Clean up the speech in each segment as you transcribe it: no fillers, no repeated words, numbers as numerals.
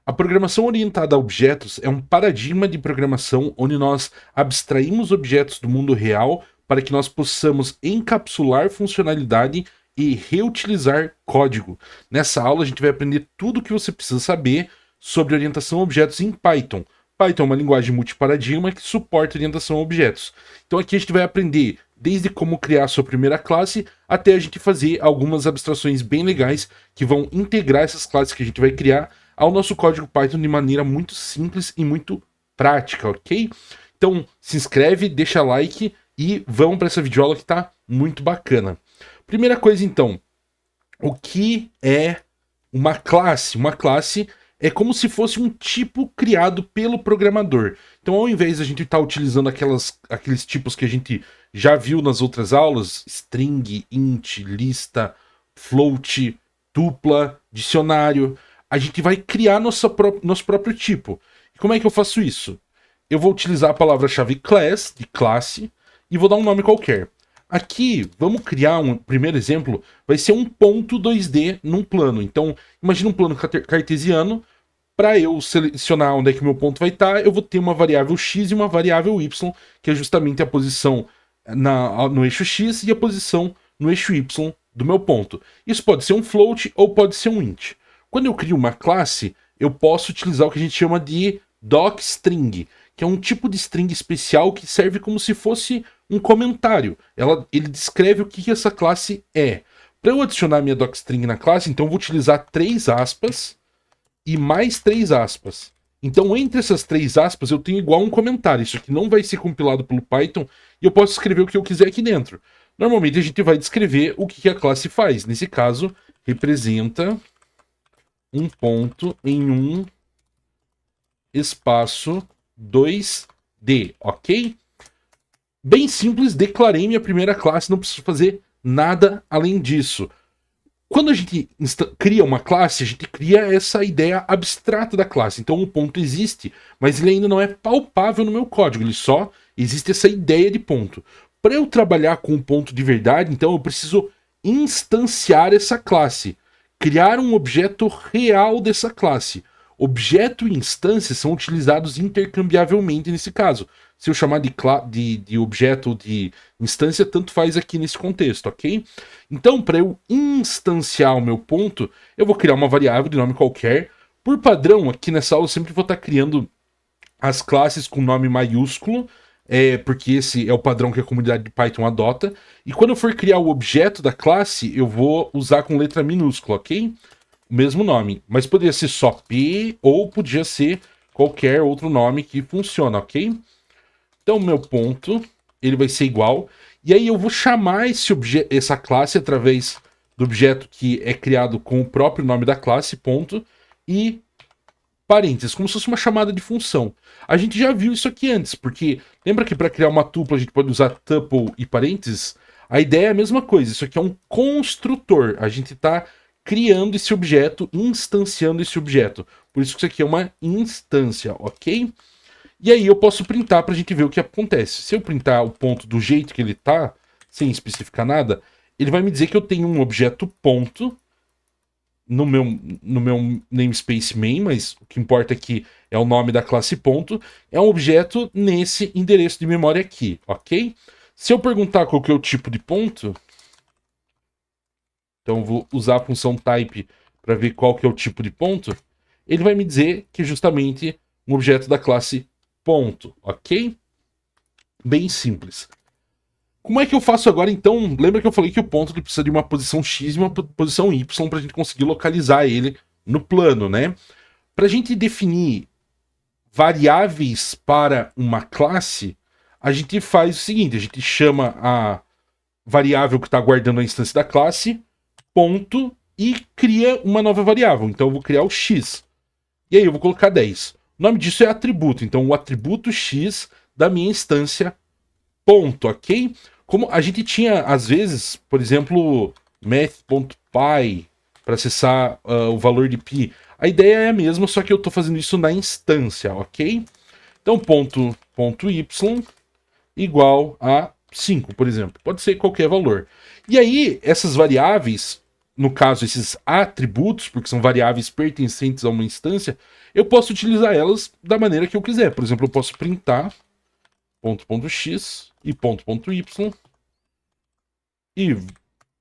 A programação orientada a objetos é um paradigma de programação onde nós abstraímos objetos do mundo real para que nós possamos encapsular funcionalidade e reutilizar código. Nessa aula a gente vai aprender tudo o que você precisa saber sobre orientação a objetos em Python. Python é uma linguagem multiparadigma que suporta orientação a objetos. Então aqui a gente vai aprender desde como criar a sua primeira classe até a gente fazer algumas abstrações bem legais que vão integrar essas classes que a gente vai criar ao nosso código Python de maneira muito simples e muito prática, ok? Então se inscreve, deixa like e vamos para essa videoaula que tá muito bacana. Primeira coisa então, o que é uma classe? Uma classe é como se fosse um tipo criado pelo programador. Então, ao invés de a gente estar utilizando aqueles tipos que a gente já viu nas outras aulas, string, int, lista, float, tupla, dicionário, a gente vai criar nosso próprio tipo. E como é que eu faço isso? Eu vou utilizar a palavra-chave class, de classe, e vou dar um nome qualquer. Aqui, vamos criar um primeiro exemplo, vai ser um ponto 2D num plano. Então, imagina um plano cartesiano. Para eu selecionar onde é que o meu ponto vai estar, eu vou ter uma variável x e uma variável y, que é justamente a posição no eixo x e a posição no eixo y do meu ponto. Isso pode ser um float ou pode ser um int. Quando eu crio uma classe, eu posso utilizar o que a gente chama de docstring, que é um tipo de string especial que serve como se fosse um comentário. Ele descreve o que essa classe é. Para eu adicionar minha docstring na classe, então eu vou utilizar 3 aspas e mais 3 aspas. Então, entre essas 3 aspas, eu tenho igual um comentário. Isso aqui não vai ser compilado pelo Python e eu posso escrever o que eu quiser aqui dentro. Normalmente, a gente vai descrever o que a classe faz. Nesse caso, representa um ponto em um espaço 2D, ok? Bem simples, declarei minha primeira classe, não preciso fazer nada além disso. Quando a gente cria uma classe, a gente cria essa ideia abstrata da classe. Então um ponto existe, mas ele ainda não é palpável no meu código, ele só existe essa ideia de ponto. Para eu trabalhar com um ponto de verdade, então eu preciso instanciar essa classe, criar um objeto real dessa classe. Objeto e instância são utilizados intercambiavelmente nesse caso. Se eu chamar de objeto ou de instância, tanto faz aqui nesse contexto, ok? Então, para eu instanciar o meu ponto, eu vou criar uma variável de nome qualquer. Por padrão, aqui nessa aula eu sempre vou estar criando as classes com nome maiúsculo, porque esse é o padrão que a comunidade de Python adota. E quando eu for criar o objeto da classe, eu vou usar com letra minúscula, ok? O mesmo nome, mas poderia ser só P ou podia ser qualquer outro nome que funciona, ok? Então, meu ponto, ele vai ser igual. E aí eu vou chamar essa classe através do objeto que é criado com o próprio nome da classe, ponto, e parênteses, como se fosse uma chamada de função. A gente já viu isso aqui antes, porque lembra que para criar uma tupla a gente pode usar tuple e parênteses? A ideia é a mesma coisa, isso aqui é um construtor. A gente está criando esse objeto, instanciando esse objeto. Por isso que isso aqui é uma instância, ok? E aí eu posso printar para a gente ver o que acontece. Se eu printar o ponto do jeito que ele está, sem especificar nada, ele vai me dizer que eu tenho um objeto ponto no meu namespace main, mas o que importa aqui é o nome da classe ponto. É um objeto nesse endereço de memória aqui, ok? Se eu perguntar qual que é o tipo de ponto, então eu vou usar a função type para ver qual que é o tipo de ponto, ele vai me dizer que é justamente um objeto da classe ponto, ok? Bem simples. Como é que eu faço agora, então? Lembra que eu falei que o ponto ele precisa de uma posição x e uma posição y para a gente conseguir localizar ele no plano, né? Para a gente definir variáveis para uma classe, a gente faz o seguinte, a gente chama a variável que está guardando a instância da classe, ponto, e cria uma nova variável. Então eu vou criar o x. E aí eu vou colocar 10. O nome disso é atributo. Então o atributo x da minha instância, ponto, ok? Como a gente tinha, às vezes, por exemplo, math.py para acessar o valor de π. A ideia é a mesma, só que eu estou fazendo isso na instância, ok? Então ponto y igual a 5, por exemplo. Pode ser qualquer valor. E aí, essas variáveis, no caso, esses atributos, porque são variáveis pertencentes a uma instância, eu posso utilizar elas da maneira que eu quiser. Por exemplo, eu posso printar ponto.x e ponto.y, e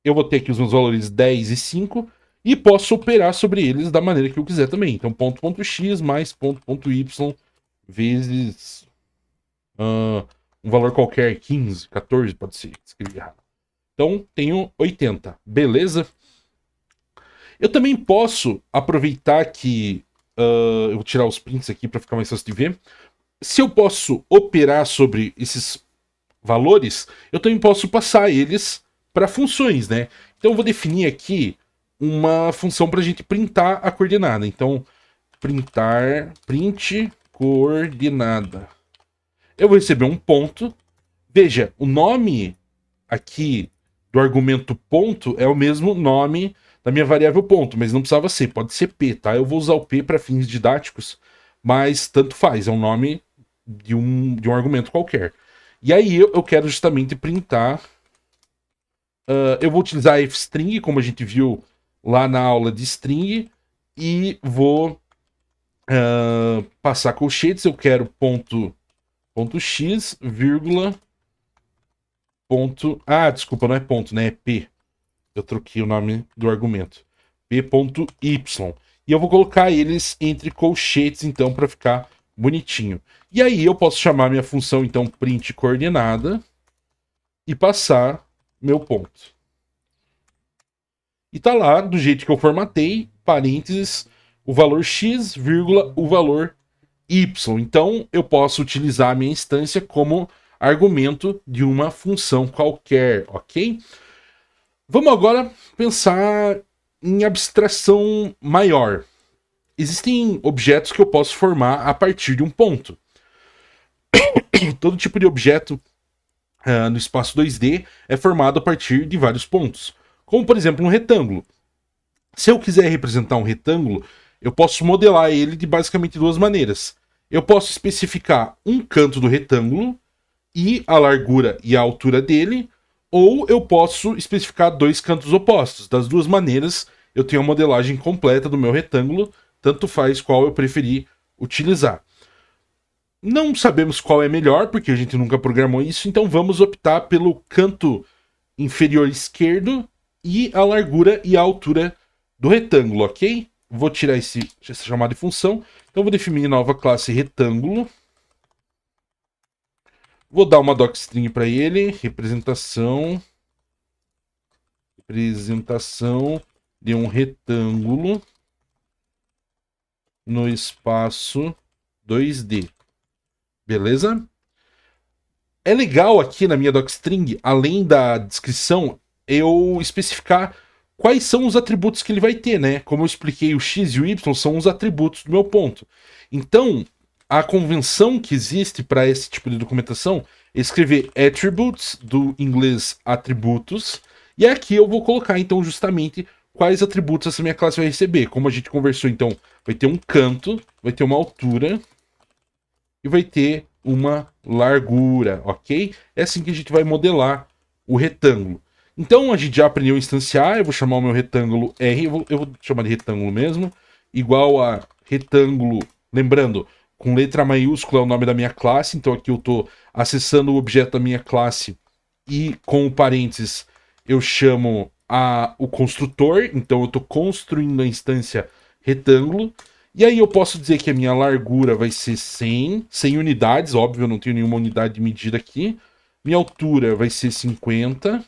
eu vou ter aqui os meus valores 10 e 5, e posso operar sobre eles da maneira que eu quiser também. Então, ponto.x mais ponto.y vezes um valor qualquer, 15, 14, pode ser, escrevi errado. Então, tenho 80, beleza? Eu também posso aproveitar que... eu vou tirar os prints aqui para ficar mais fácil de ver. Se eu posso operar sobre esses valores, eu também posso passar eles para funções, né? Então eu vou definir aqui uma função para a gente printar a coordenada. Então, print coordenada. Eu vou receber um ponto. Veja, o nome aqui do argumento ponto é o mesmo nome da minha variável ponto, mas não precisava ser, pode ser p, tá? Eu vou usar o p para fins didáticos, mas tanto faz, é um nome de um argumento qualquer. E aí eu quero justamente printar. Eu vou utilizar a fstring, como a gente viu lá na aula de string, e vou passar colchetes. Eu quero ponto x, vírgula, ponto... Ah, desculpa, não é ponto, né? É p. Eu troquei o nome do argumento. p.y. E eu vou colocar eles entre colchetes, então, para ficar bonitinho. E aí eu posso chamar minha função, então, print coordenada e passar meu ponto. E tá lá, do jeito que eu formatei, parênteses, o valor x, vírgula, o valor y. Então, eu posso utilizar a minha instância como argumento de uma função qualquer, ok? Vamos agora pensar em abstração maior. Existem objetos que eu posso formar a partir de um ponto. Todo tipo de objeto no espaço 2D é formado a partir de vários pontos. Como, por exemplo, um retângulo. Se eu quiser representar um retângulo, eu posso modelar ele de basicamente duas maneiras. Eu posso especificar um canto do retângulo e a largura e a altura dele, ou eu posso especificar dois cantos opostos. Das duas maneiras, eu tenho a modelagem completa do meu retângulo, tanto faz qual eu preferir utilizar. Não sabemos qual é melhor, porque a gente nunca programou isso, então vamos optar pelo canto inferior esquerdo e a largura e a altura do retângulo, ok? Vou tirar essa chamada de função, então vou definir nova classe retângulo. Vou dar uma docstring para ele, representação de um retângulo no espaço 2D. Beleza? É legal aqui na minha docstring, além da descrição, eu especificar quais são os atributos que ele vai ter, né? Como eu expliquei, o x e o y são os atributos do meu ponto. Então, a convenção que existe para esse tipo de documentação é escrever attributes, do inglês atributos, e aqui eu vou colocar, então, justamente quais atributos essa minha classe vai receber. Como a gente conversou, então, vai ter um canto, vai ter uma altura e vai ter uma largura, ok? É assim que a gente vai modelar o retângulo. Então, a gente já aprendeu a instanciar, eu vou chamar o meu retângulo R, eu vou chamar de retângulo mesmo, igual a retângulo, lembrando, com letra maiúscula é o nome da minha classe, então aqui eu estou acessando o objeto da minha classe e com o parênteses eu chamo o construtor, então eu estou construindo a instância retângulo, e aí eu posso dizer que a minha largura vai ser 100 unidades, óbvio, eu não tenho nenhuma unidade de medida aqui, minha altura vai ser 50,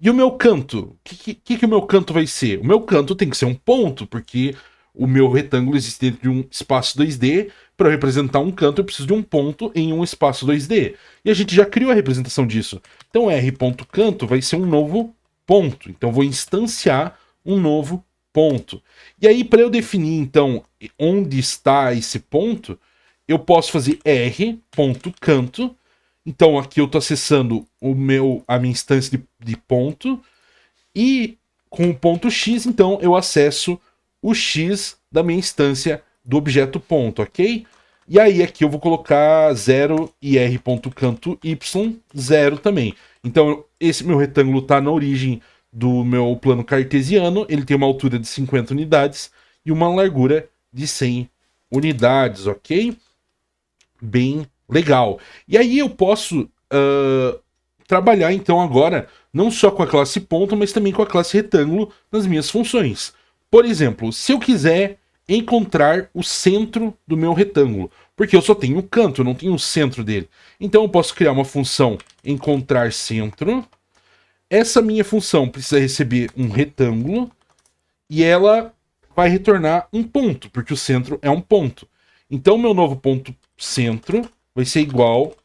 e o meu canto, o que o meu canto vai ser? O meu canto tem que ser um ponto, porque o meu retângulo existe dentro de um espaço 2D. Para eu representar um canto, eu preciso de um ponto em um espaço 2D. E a gente já criou a representação disso. Então, r.canto vai ser um novo ponto. Então, vou instanciar um novo ponto. E aí, para eu definir, então, onde está esse ponto, eu posso fazer r.canto. Então, aqui eu estou acessando a minha instância de ponto. E com o ponto x, então, eu acesso o x da minha instância do objeto ponto, ok? E aí aqui eu vou colocar 0 e r.canto y, 0 também. Então esse meu retângulo está na origem do meu plano cartesiano, ele tem uma altura de 50 unidades e uma largura de 100 unidades, ok? Bem legal. E aí eu posso trabalhar então agora não só com a classe ponto, mas também com a classe retângulo nas minhas funções. Por exemplo, se eu quiser encontrar o centro do meu retângulo, porque eu só tenho um canto, eu não tenho o centro dele. Então eu posso criar uma função encontrar centro. Essa minha função precisa receber um retângulo e ela vai retornar um ponto, porque o centro é um ponto. Então meu novo ponto centro vai ser igual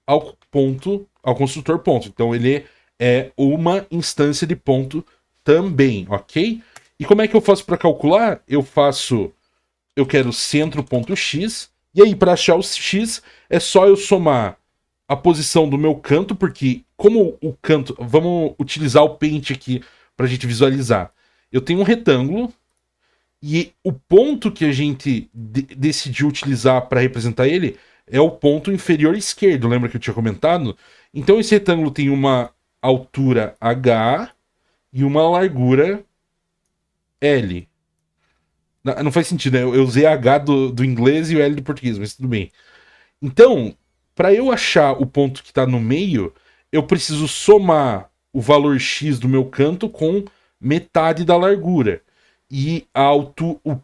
ao ponto, ao construtor ponto. Então ele é uma instância de ponto também, ok? E como é que eu faço para calcular? Eu quero centro.x, e aí para achar o x é só eu somar a posição do meu canto, porque como o canto, vamos utilizar o Paint aqui para a gente visualizar. Eu tenho um retângulo e o ponto que a gente decidiu utilizar para representar ele é o ponto inferior esquerdo, lembra que eu tinha comentado? Então esse retângulo tem uma altura h e uma largura L. Não faz sentido, né? Eu usei H do inglês e o L do português, mas tudo bem. Então, para eu achar o ponto que está no meio, eu preciso somar o valor x do meu canto com metade da largura. E a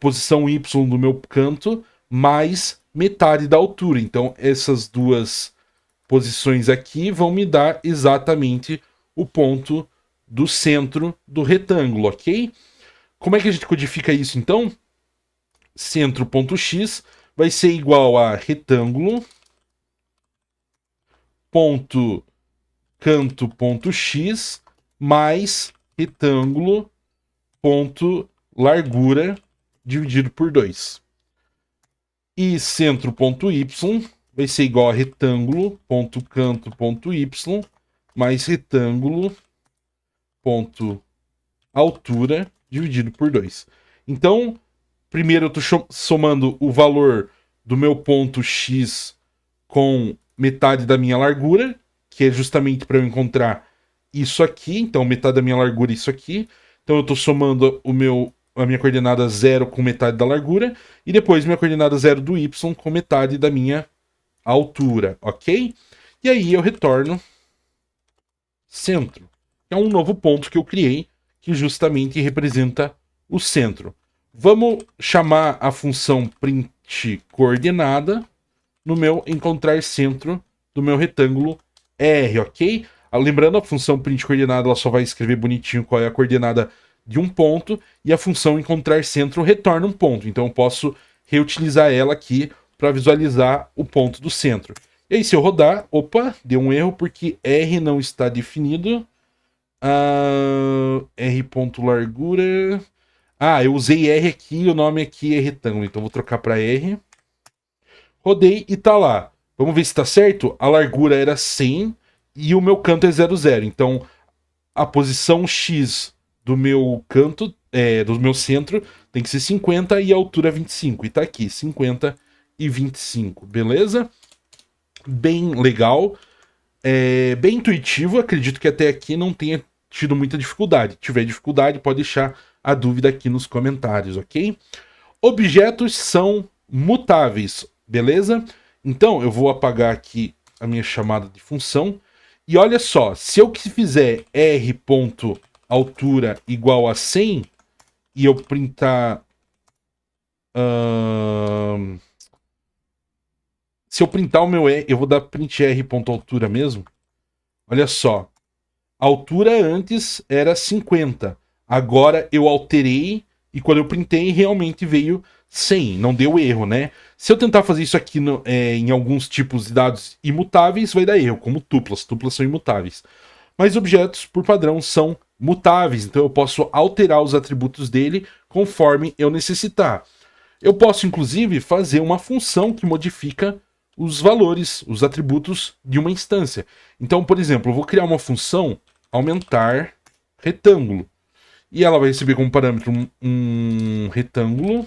posição y do meu canto mais metade da altura. Então, essas duas posições aqui vão me dar exatamente o ponto do centro do retângulo, ok? Como é que a gente codifica isso, então? Centro.x vai ser igual a retângulo ponto canto.x mais retângulo ponto largura dividido por 2. E centro.y vai ser igual a retângulo ponto canto.y mais retângulo ponto altura dividido por 2. Então, primeiro eu estou somando o valor do meu ponto x com metade da minha largura, que é justamente para eu encontrar isso aqui. Então, metade da minha largura é isso aqui. Então, eu estou somando a minha coordenada 0 com metade da largura. E depois minha coordenada 0 do y com metade da minha altura, ok? E aí eu retorno centro. É um novo ponto que eu criei, que justamente representa o centro. Vamos chamar a função print coordenada no meu encontrar centro do meu retângulo R, ok? Lembrando, a função print coordenada ela só vai escrever bonitinho qual é a coordenada de um ponto, e a função encontrar centro retorna um ponto. Então eu posso reutilizar ela aqui para visualizar o ponto do centro. E aí se eu rodar, opa, deu um erro porque R não está definido. R.largura. Eu usei R aqui e o nome aqui é retângulo, então vou trocar para R. Rodei e tá lá. Vamos ver se tá certo? A largura era 100 e o meu canto é 00. Então a posição X do meu canto, do meu centro, tem que ser 50 e a altura 25. E tá aqui, 50 e 25, beleza? Bem legal. Bem intuitivo, acredito que até aqui não tenha tido muita dificuldade. Se tiver dificuldade, pode deixar a dúvida aqui nos comentários, ok? Objetos são mutáveis, beleza? Então eu vou apagar aqui a minha chamada de função. E olha só, se eu fizer r.altura igual a 100 e eu printar... se eu printar o meu R, eu vou dar print r.altura mesmo. Olha só, a altura antes era 50. Agora eu alterei e quando eu printei realmente veio 100. Não deu erro, né? Se eu tentar fazer isso aqui em alguns tipos de dados imutáveis, vai dar erro, como tuplas. Tuplas são imutáveis. Mas objetos, por padrão, são mutáveis. Então eu posso alterar os atributos dele conforme eu necessitar. Eu posso, inclusive, fazer uma função que modifica os valores, os atributos de uma instância. Então, por exemplo, eu vou criar uma função aumentar retângulo. E ela vai receber como parâmetro um retângulo.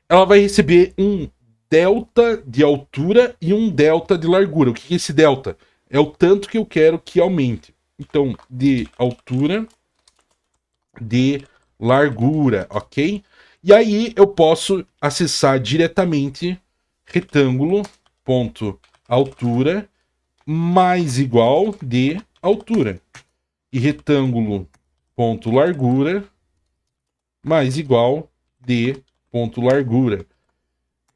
Ela vai receber um delta de altura e um delta de largura. O que é esse delta? É o tanto que eu quero que aumente. Então, de altura, de largura, ok? E aí eu posso acessar diretamente retângulo.altura mais igual de altura. E retângulo.largura mais igual de ponto largura.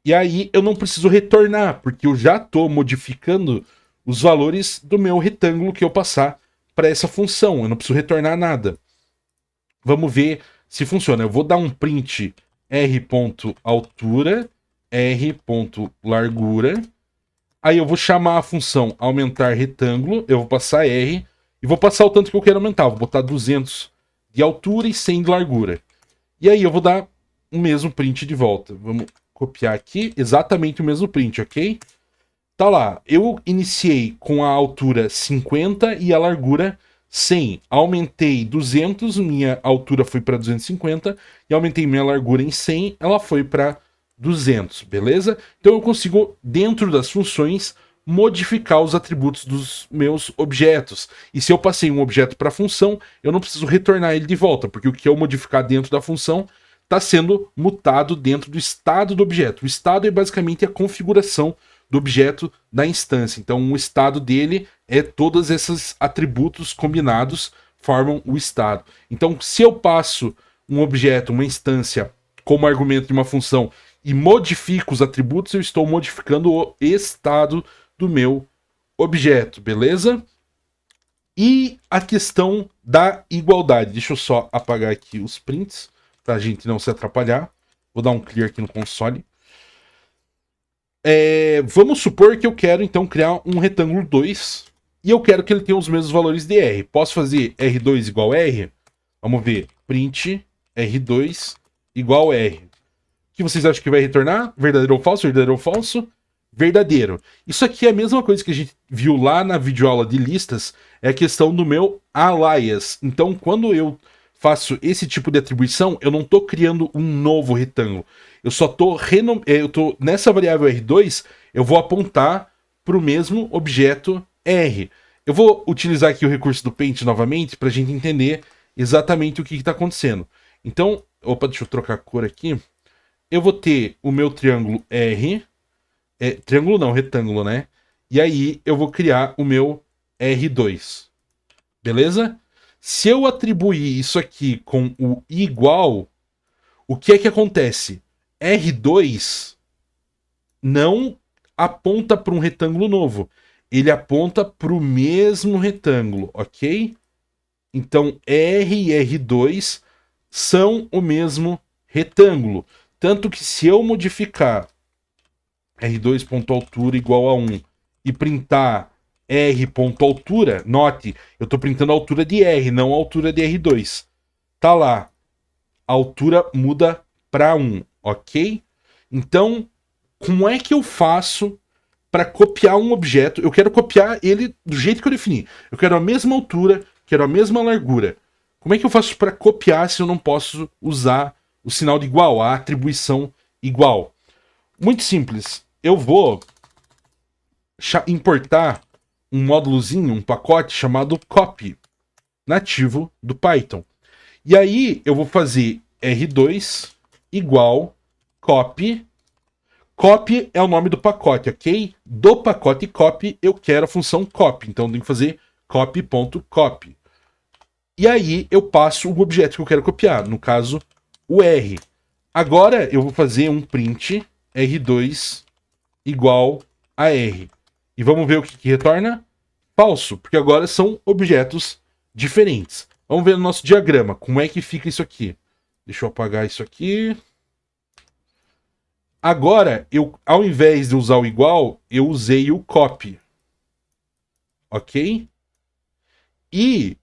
E aí eu não preciso retornar, porque eu já estou modificando os valores do meu retângulo que eu passar para essa função. Eu não preciso retornar nada. Vamos ver se funciona. Eu vou dar um print r.altura, r.largura. Aí eu vou chamar a função aumentar retângulo, eu vou passar R e vou passar o tanto que eu quero aumentar. Vou botar 200 de altura e 100 de largura. E aí eu vou dar o mesmo print de volta. Vamos copiar aqui, exatamente o mesmo print, ok? Tá lá, eu iniciei com a altura 50 e a largura 100. Aumentei 200, minha altura foi para 250 e aumentei minha largura em 100, ela foi para 200, beleza? Então eu consigo, dentro das funções, modificar os atributos dos meus objetos. E se eu passei um objeto para a função, eu não preciso retornar ele de volta, porque o que eu modificar dentro da função está sendo mutado dentro do estado do objeto. O estado é basicamente a configuração do objeto da instância. Então o estado dele é todos esses atributos combinados formam o estado. Então se eu passo um objeto, uma instância, como argumento de uma função e modifico os atributos, eu estou modificando o estado do meu objeto, beleza? E a questão da igualdade. Deixa eu só apagar aqui os prints, para a gente não se atrapalhar. Vou dar um clear aqui no console. Vamos supor que eu quero, então, criar um retângulo 2, e eu quero que ele tenha os mesmos valores de R. Posso fazer R2 igual R? Vamos ver. Print R2 igual R. O que vocês acham que vai retornar? Verdadeiro ou falso? Verdadeiro ou falso? Verdadeiro. Isso aqui é a mesma coisa que a gente viu lá na videoaula de listas, é a questão do meu alias. Então, quando eu faço esse tipo de atribuição, eu não estou criando um novo retângulo. Eu só estou nessa variável R2, eu vou apontar para o mesmo objeto R. Eu vou utilizar aqui o recurso do Paint novamente para a gente entender exatamente o que está acontecendo. Então, deixa eu trocar a cor aqui. Eu vou ter o meu triângulo R. Triângulo não, retângulo, né? E aí eu vou criar o meu R2. Beleza? Se eu atribuir isso aqui com o igual, o que é que acontece? R2 não aponta para um retângulo novo. Ele aponta para o mesmo retângulo, ok? Então R e R2 são o mesmo retângulo. Tanto que se eu modificar R2.altura igual a 1 e printar R.altura, note, eu estou printando a altura de R, não a altura de R2. Tá lá, a altura muda para 1, ok? Então, como é que eu faço para copiar um objeto? Eu quero copiar ele do jeito que eu defini. Eu quero a mesma altura, quero a mesma largura. Como é que eu faço para copiar se eu não posso usar o sinal de igual, a atribuição igual? Muito simples. Eu vou importar um módulozinho, um pacote chamado copy, nativo do Python. E aí eu vou fazer R2 igual copy. Copy é o nome do pacote, ok? Do pacote copy eu quero a função copy, então eu tenho que fazer copy.copy. E aí eu passo o objeto que eu quero copiar, no caso o R. Agora eu vou fazer um print R2 igual a R. E vamos ver o que retorna? Falso, porque agora são objetos diferentes. Vamos ver no nosso diagrama, como é que fica isso aqui. Deixa eu apagar isso aqui. Agora, ao invés de usar o igual, eu usei o copy. Ok? E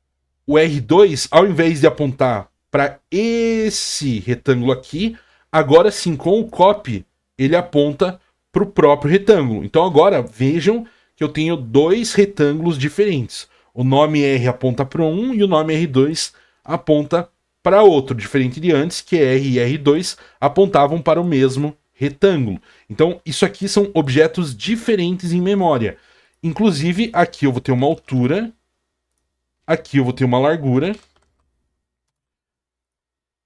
o R2, ao invés de apontar para esse retângulo aqui, agora sim, com o copy, ele aponta para o próprio retângulo. Então agora, vejam que eu tenho dois retângulos diferentes. O nome R aponta para um e o nome R2 aponta para outro, diferente de antes, que R e R2 apontavam para o mesmo retângulo. Então, isso aqui são objetos diferentes em memória. Inclusive, aqui eu vou ter uma altura, Aqui eu vou ter uma largura.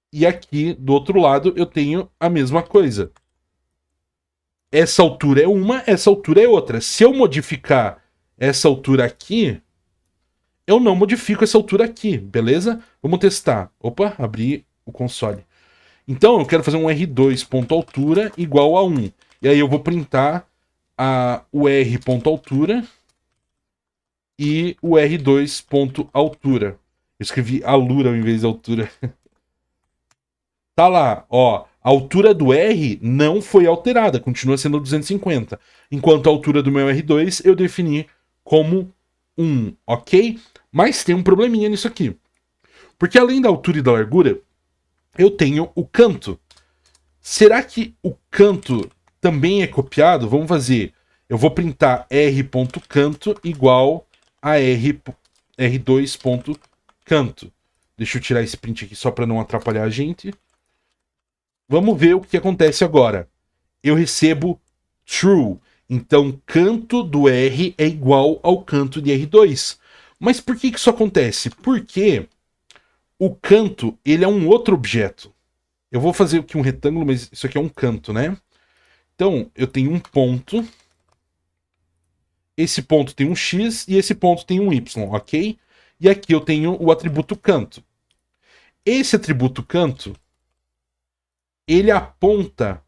E aqui, do outro lado, eu tenho a mesma coisa. Essa altura é uma, essa altura é outra. Se eu modificar essa altura aqui, eu não modifico essa altura aqui, beleza? Vamos testar. Opa, abri o console. Então, eu quero fazer um R2.altura igual a 1. E aí eu vou printar o R.altura e o R2.altura. Eu escrevi alura ao invés de altura. Tá lá, ó. A altura do R não foi alterada, continua sendo 250. Enquanto a altura do meu R2 eu defini como 1, ok? Mas tem um probleminha nisso aqui. Porque além da altura e da largura, eu tenho o canto. Será que o canto também é copiado? Vamos fazer. Eu vou printar r.canto igual a r2.canto. Deixa eu tirar esse print aqui só para não atrapalhar a gente. Vamos ver o que acontece agora. Eu recebo true. Então, canto do R é igual ao canto de R2. Mas por que isso acontece? Porque o canto, ele é um outro objeto. Eu vou fazer aqui um retângulo, mas isso aqui é um canto, né? Então, eu tenho um ponto. Esse ponto tem um X e esse ponto tem um Y, ok? E aqui eu tenho o atributo canto. Esse atributo canto, ele aponta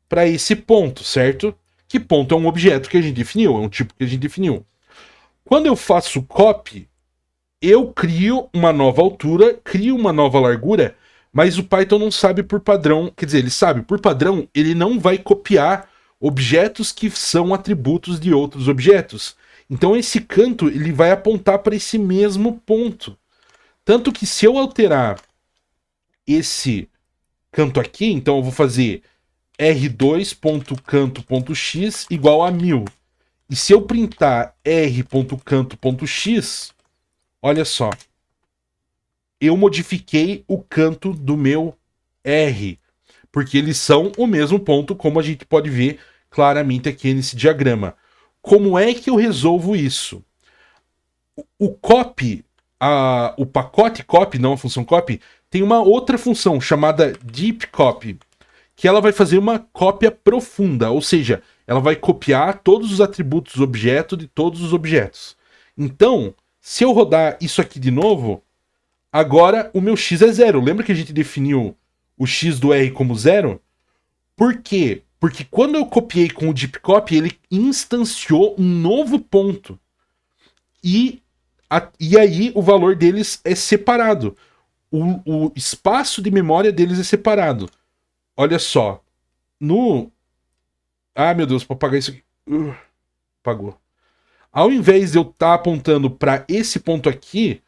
para esse ponto, certo? Que ponto é um objeto que a gente definiu, é um tipo que a gente definiu. Quando eu faço copy, eu crio uma nova altura, crio uma nova largura, mas o Python não sabe por padrão, quer dizer, ele sabe, por padrão, ele não vai copiar objetos que são atributos de outros objetos. Então esse canto, ele vai apontar para esse mesmo ponto. Tanto que se eu alterar esse canto aqui, então eu vou fazer r2.canto.x igual a 1000. E se eu printar r.canto.x, olha só, eu modifiquei o canto do meu R, porque eles são o mesmo ponto, como a gente pode ver claramente aqui nesse diagrama. Como é que eu resolvo isso? O copy, o pacote copy, não a função copy, tem uma outra função chamada deep copy, que ela vai fazer uma cópia profunda, ou seja, ela vai copiar todos os atributos do objeto de todos os objetos. Então, se eu rodar isso aqui de novo, agora o meu x é zero. Lembra que a gente definiu o x do R como zero? Por quê? Porque quando eu copiei com o deep copy, ele instanciou um novo ponto. E aí o valor deles é separado. O espaço de memória deles é separado. Olha só. Ah, meu Deus, para apagar isso aqui. Apagou. Ao invés de eu estar apontando para esse ponto aqui,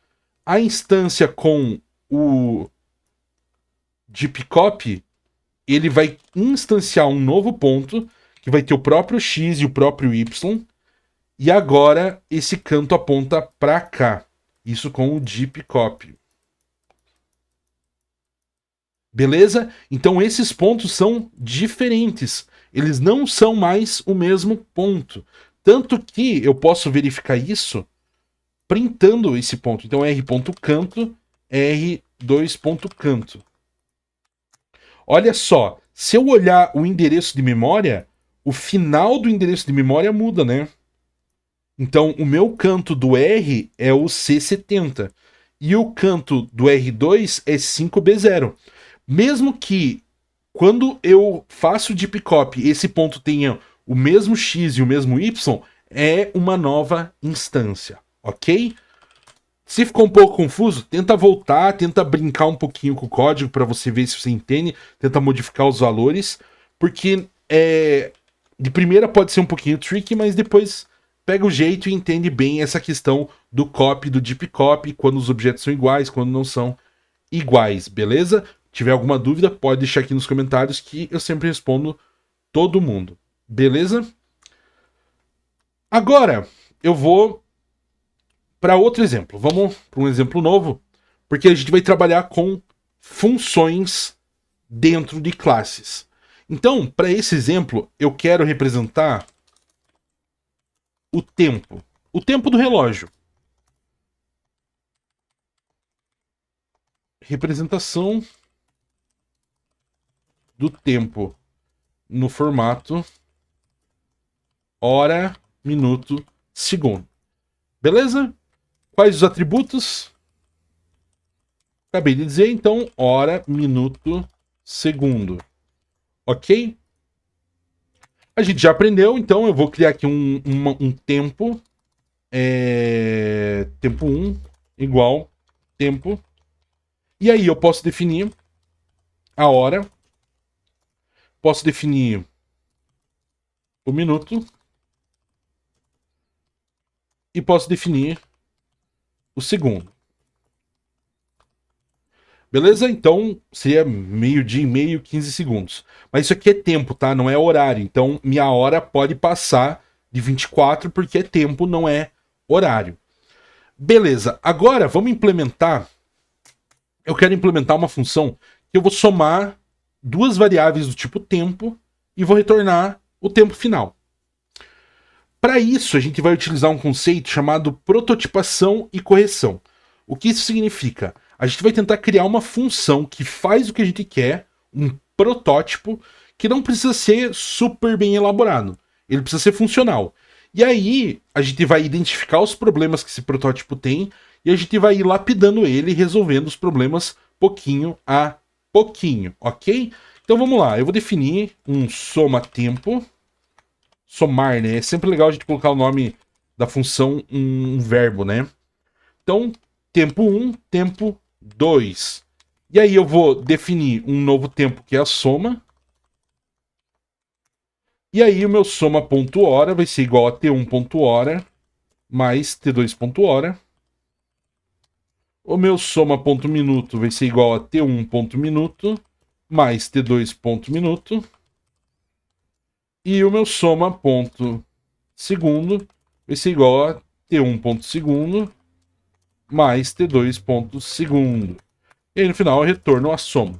a instância com o deep copy, ele vai instanciar um novo ponto, que vai ter o próprio x e o próprio y, e agora esse canto aponta para cá. Isso com o deep copy. Beleza? Então esses pontos são diferentes. Eles não são mais o mesmo ponto. Tanto que eu posso verificar isso printando esse ponto. Então r.canto, r2.canto. Olha só, se eu olhar o endereço de memória, o final do endereço de memória muda, né? Então o meu canto do R é o C70 e o canto do R2 é 5B0. Mesmo que quando eu faço deep copy esse ponto tenha o mesmo x e o mesmo y, é uma nova instância, ok? Se ficou um pouco confuso, tenta voltar, tenta brincar um pouquinho com o código para você ver se você entende, tenta modificar os valores, porque de primeira pode ser um pouquinho tricky, mas depois pega o jeito e entende bem essa questão do copy, do deep copy, quando os objetos são iguais, quando não são iguais, beleza? Tiver alguma dúvida, pode deixar aqui nos comentários que eu sempre respondo todo mundo, beleza? Agora, eu vou para outro exemplo. Vamos para um exemplo novo, porque a gente vai trabalhar com funções dentro de classes. Então, para esse exemplo, eu quero representar o tempo do relógio. representação do tempo no formato hora, minuto, segundo. Beleza? Quais os atributos? Acabei de dizer, então, hora, minuto, segundo. Ok? A gente já aprendeu, então eu vou criar aqui um tempo. Tempo 1 igual tempo. E aí eu posso definir a hora. Posso definir o minuto. E posso definir o segundo. Beleza? Então, seria meio-dia e meio, 15 segundos. Mas isso aqui é tempo, tá? Não é horário. Então, minha hora pode passar de 24, porque é tempo, não é horário. Beleza. Agora, vamos implementar... Eu quero implementar uma função que eu vou somar duas variáveis do tipo tempo e vou retornar o tempo final. Para isso, a gente vai utilizar um conceito chamado prototipação e correção. O que isso significa? A gente vai tentar criar uma função que faz o que a gente quer, um protótipo, que não precisa ser super bem elaborado. Ele precisa ser funcional. E aí, a gente vai identificar os problemas que esse protótipo tem e a gente vai ir lapidando ele e resolvendo os problemas pouquinho a pouquinho, ok? Então vamos lá, eu vou definir um soma-tempo. Somar, né? É sempre legal a gente colocar o nome da função um verbo, né? Então, tempo 1, tempo 2. E aí eu vou definir um novo tempo que é a soma. E aí o meu soma.hora vai ser igual a t1.hora mais t2.hora. O meu soma.minuto vai ser igual a t1.minuto mais t2.minuto. E o meu soma.segundo vai ser igual a t1.segundo mais t2.segundo. E aí no final eu retorno a soma.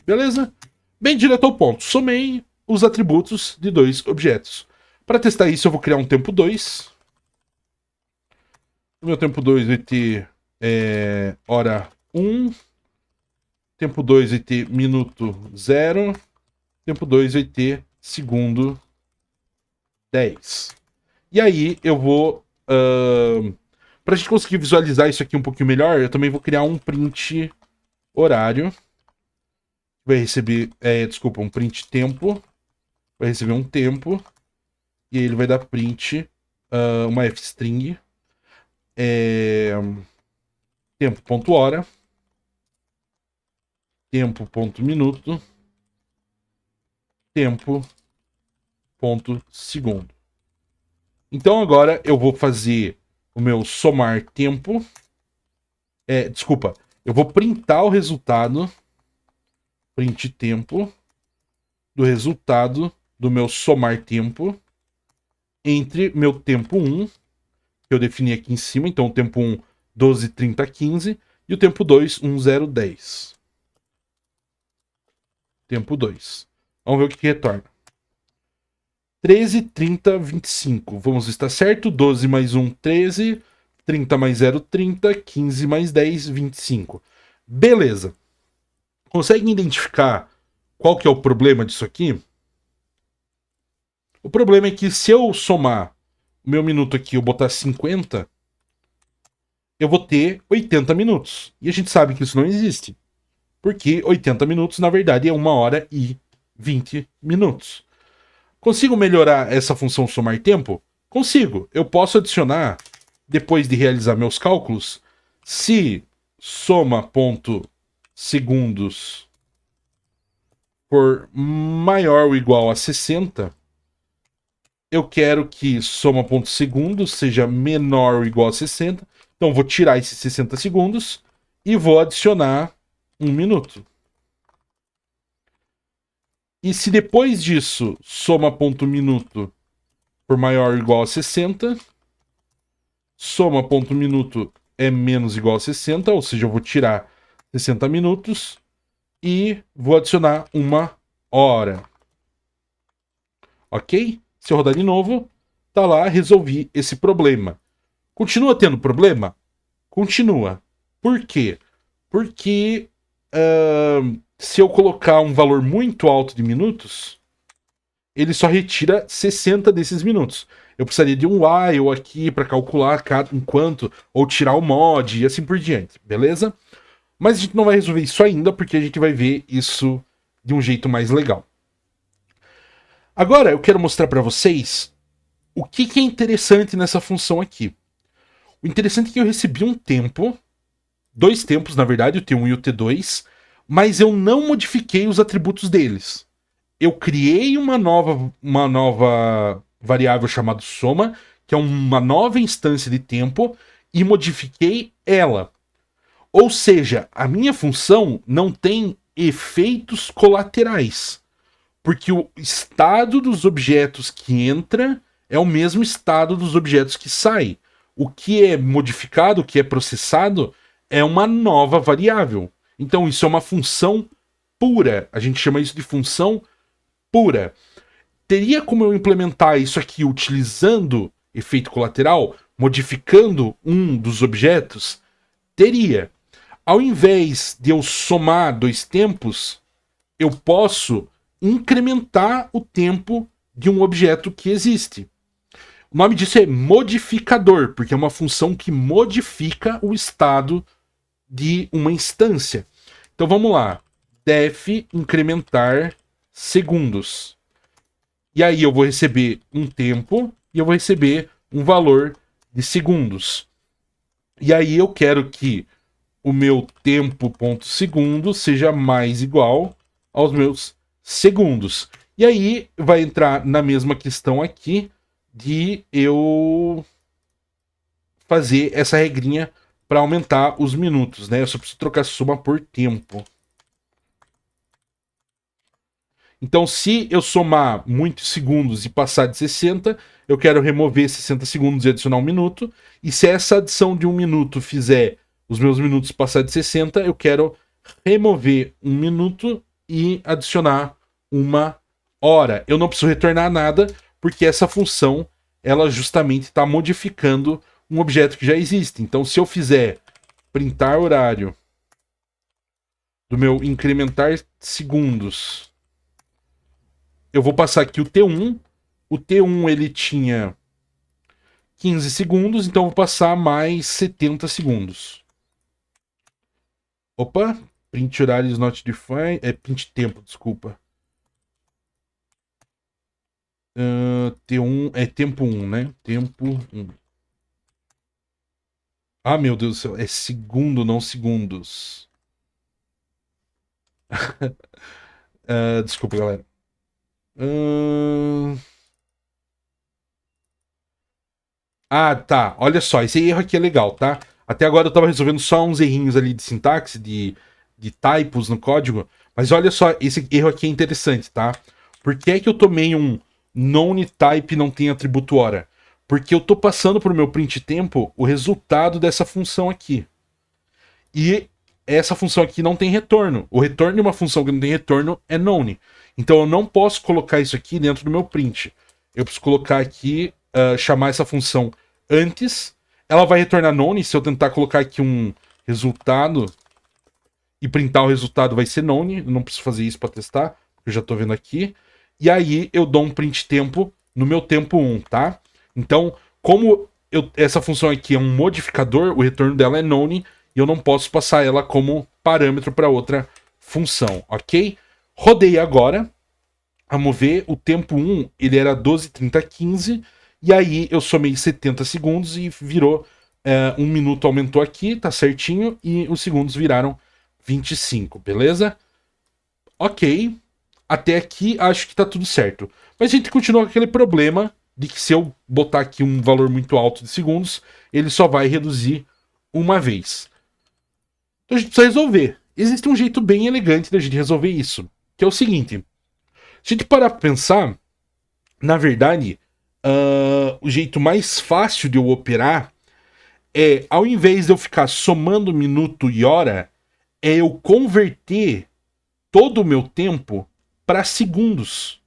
Beleza? Bem direto ao ponto. Somei os atributos de dois objetos. Para testar isso eu vou criar um tempo 2. O meu tempo 2 vai ter hora 1. Tempo 2 vai ter minuto 0. Tempo 2 vai ter segundo 10. E aí eu vou... para a gente conseguir visualizar isso aqui um pouquinho melhor, eu também vou criar um print horário. Vai receber... desculpa, um print tempo. Vai receber um tempo. E aí ele vai dar print uma f-string. Tempo.hora. Tempo.minuto. Tempo.segundo. Então agora eu vou fazer o meu somar tempo. Desculpa, eu vou printar o resultado. Print tempo do resultado do meu somar tempo entre meu tempo 1, que eu defini aqui em cima. Então o tempo 1, 12, 30, 15. E o tempo 2, 1, 0, 10. Tempo 2. Vamos ver o que retorna. 13, 30, 25. Vamos ver se está certo. 12 mais 1, 13. 30 mais 0, 30. 15 mais 10, 25. Beleza. Conseguem identificar qual que é o problema disso aqui? O problema é que se eu somar o meu minuto aqui e eu botar 50, eu vou ter 80 minutos. E a gente sabe que isso não existe. Porque 80 minutos, na verdade, é 1 hora e 20 minutos. Consigo melhorar essa função somar tempo? Consigo. Eu posso adicionar, depois de realizar meus cálculos, se soma.segundos for maior ou igual a 60, eu quero que soma.segundos seja menor ou igual a 60. Então vou tirar esses 60 segundos e vou adicionar 1 minuto. E se depois disso, soma.minuto for maior ou igual a 60, soma.minuto é menos ou igual a 60, ou seja, eu vou tirar 60 minutos e vou adicionar 1 hora. Ok? Se eu rodar de novo, tá lá, resolvi esse problema. Continua tendo problema? Continua. Por quê? Porque se eu colocar um valor muito alto de minutos, ele só retira 60 desses minutos. Eu precisaria de um while aqui para calcular enquanto, ou tirar o mod e assim por diante, beleza? Mas a gente não vai resolver isso ainda, porque a gente vai ver isso de um jeito mais legal. Agora eu quero mostrar para vocês o que é interessante nessa função aqui. O interessante é que eu recebi um tempo, 2 tempos na verdade, o T1 e o T2, mas eu não modifiquei os atributos deles. Eu criei uma nova variável chamada soma, que é uma nova instância de tempo, e modifiquei ela. Ou seja, a minha função não tem efeitos colaterais, porque o estado dos objetos que entra é o mesmo estado dos objetos que sai. O que é modificado, o que é processado, é uma nova variável. Então isso é uma função pura. A gente chama isso de função pura. Teria como eu implementar isso aqui utilizando efeito colateral, modificando um dos objetos? Teria. Ao invés de eu somar 2 tempos, eu posso incrementar o tempo de um objeto que existe. O nome disso é modificador, porque é uma função que modifica o estado de uma instância. Então vamos lá. Def incrementar segundos. E aí eu vou receber um tempo e eu vou receber um valor de segundos. E aí eu quero que o meu tempo.segundo seja mais igual aos meus segundos. E aí vai entrar na mesma questão aqui de eu fazer essa regrinha para aumentar os minutos, né? Eu só preciso trocar soma por tempo. Então, se eu somar muitos segundos e passar de 60, eu quero remover 60 segundos e adicionar um minuto. E se essa adição de um minuto fizer os meus minutos passar de 60, eu quero remover um minuto e adicionar uma hora. Eu não preciso retornar nada, porque essa função, ela justamente está modificando um objeto que já existe. Então, se eu fizer printar horário do meu incrementar segundos, eu vou passar aqui o T1. O T1 ele tinha 15 segundos, então eu vou passar mais 70 segundos. Opa, print horário is not defined. É print tempo, desculpa. T1 é tempo 1, né? Tempo 1. Ah, meu Deus do céu, é segundo, não segundos. Desculpa, galera. Ah, tá. Olha só, esse erro aqui é legal, tá? Até agora eu tava resolvendo só uns errinhos ali de sintaxe, de typos no código. Mas olha só, esse erro aqui é interessante, tá? Por que é que eu tomei um none type não tem atributo hora? Porque eu tô passando pro meu print tempo o resultado dessa função aqui. E essa função aqui não tem retorno. O retorno de uma função que não tem retorno é none. Então eu não posso colocar isso aqui dentro do meu print. Eu preciso colocar aqui, chamar essa função antes. Ela vai retornar none. Se eu tentar colocar aqui um resultado e printar o resultado, vai ser none. Eu não preciso fazer isso para testar, porque eu já estou vendo aqui. E aí eu dou um print tempo no meu tempo 1, tá? Então, como essa função aqui é um modificador, o retorno dela é none, e eu não posso passar ela como parâmetro para outra função, ok? Rodei agora. Vamos ver, o tempo 1 ele era 12, 30, 15, e aí eu somei 70 segundos e virou, 1 minuto aumentou aqui, tá certinho, e os segundos viraram 25, beleza? Ok, até aqui acho que tá tudo certo. Mas a gente continua com aquele problema de que se eu botar aqui um valor muito alto de segundos, ele só vai reduzir uma vez. Então a gente precisa resolver. Existe um jeito bem elegante da gente resolver isso, que é o seguinte. Se a gente parar pra pensar, na verdade, o jeito mais fácil de eu operar é, ao invés de eu ficar somando minuto e hora, é eu converter todo o meu tempo para segundos.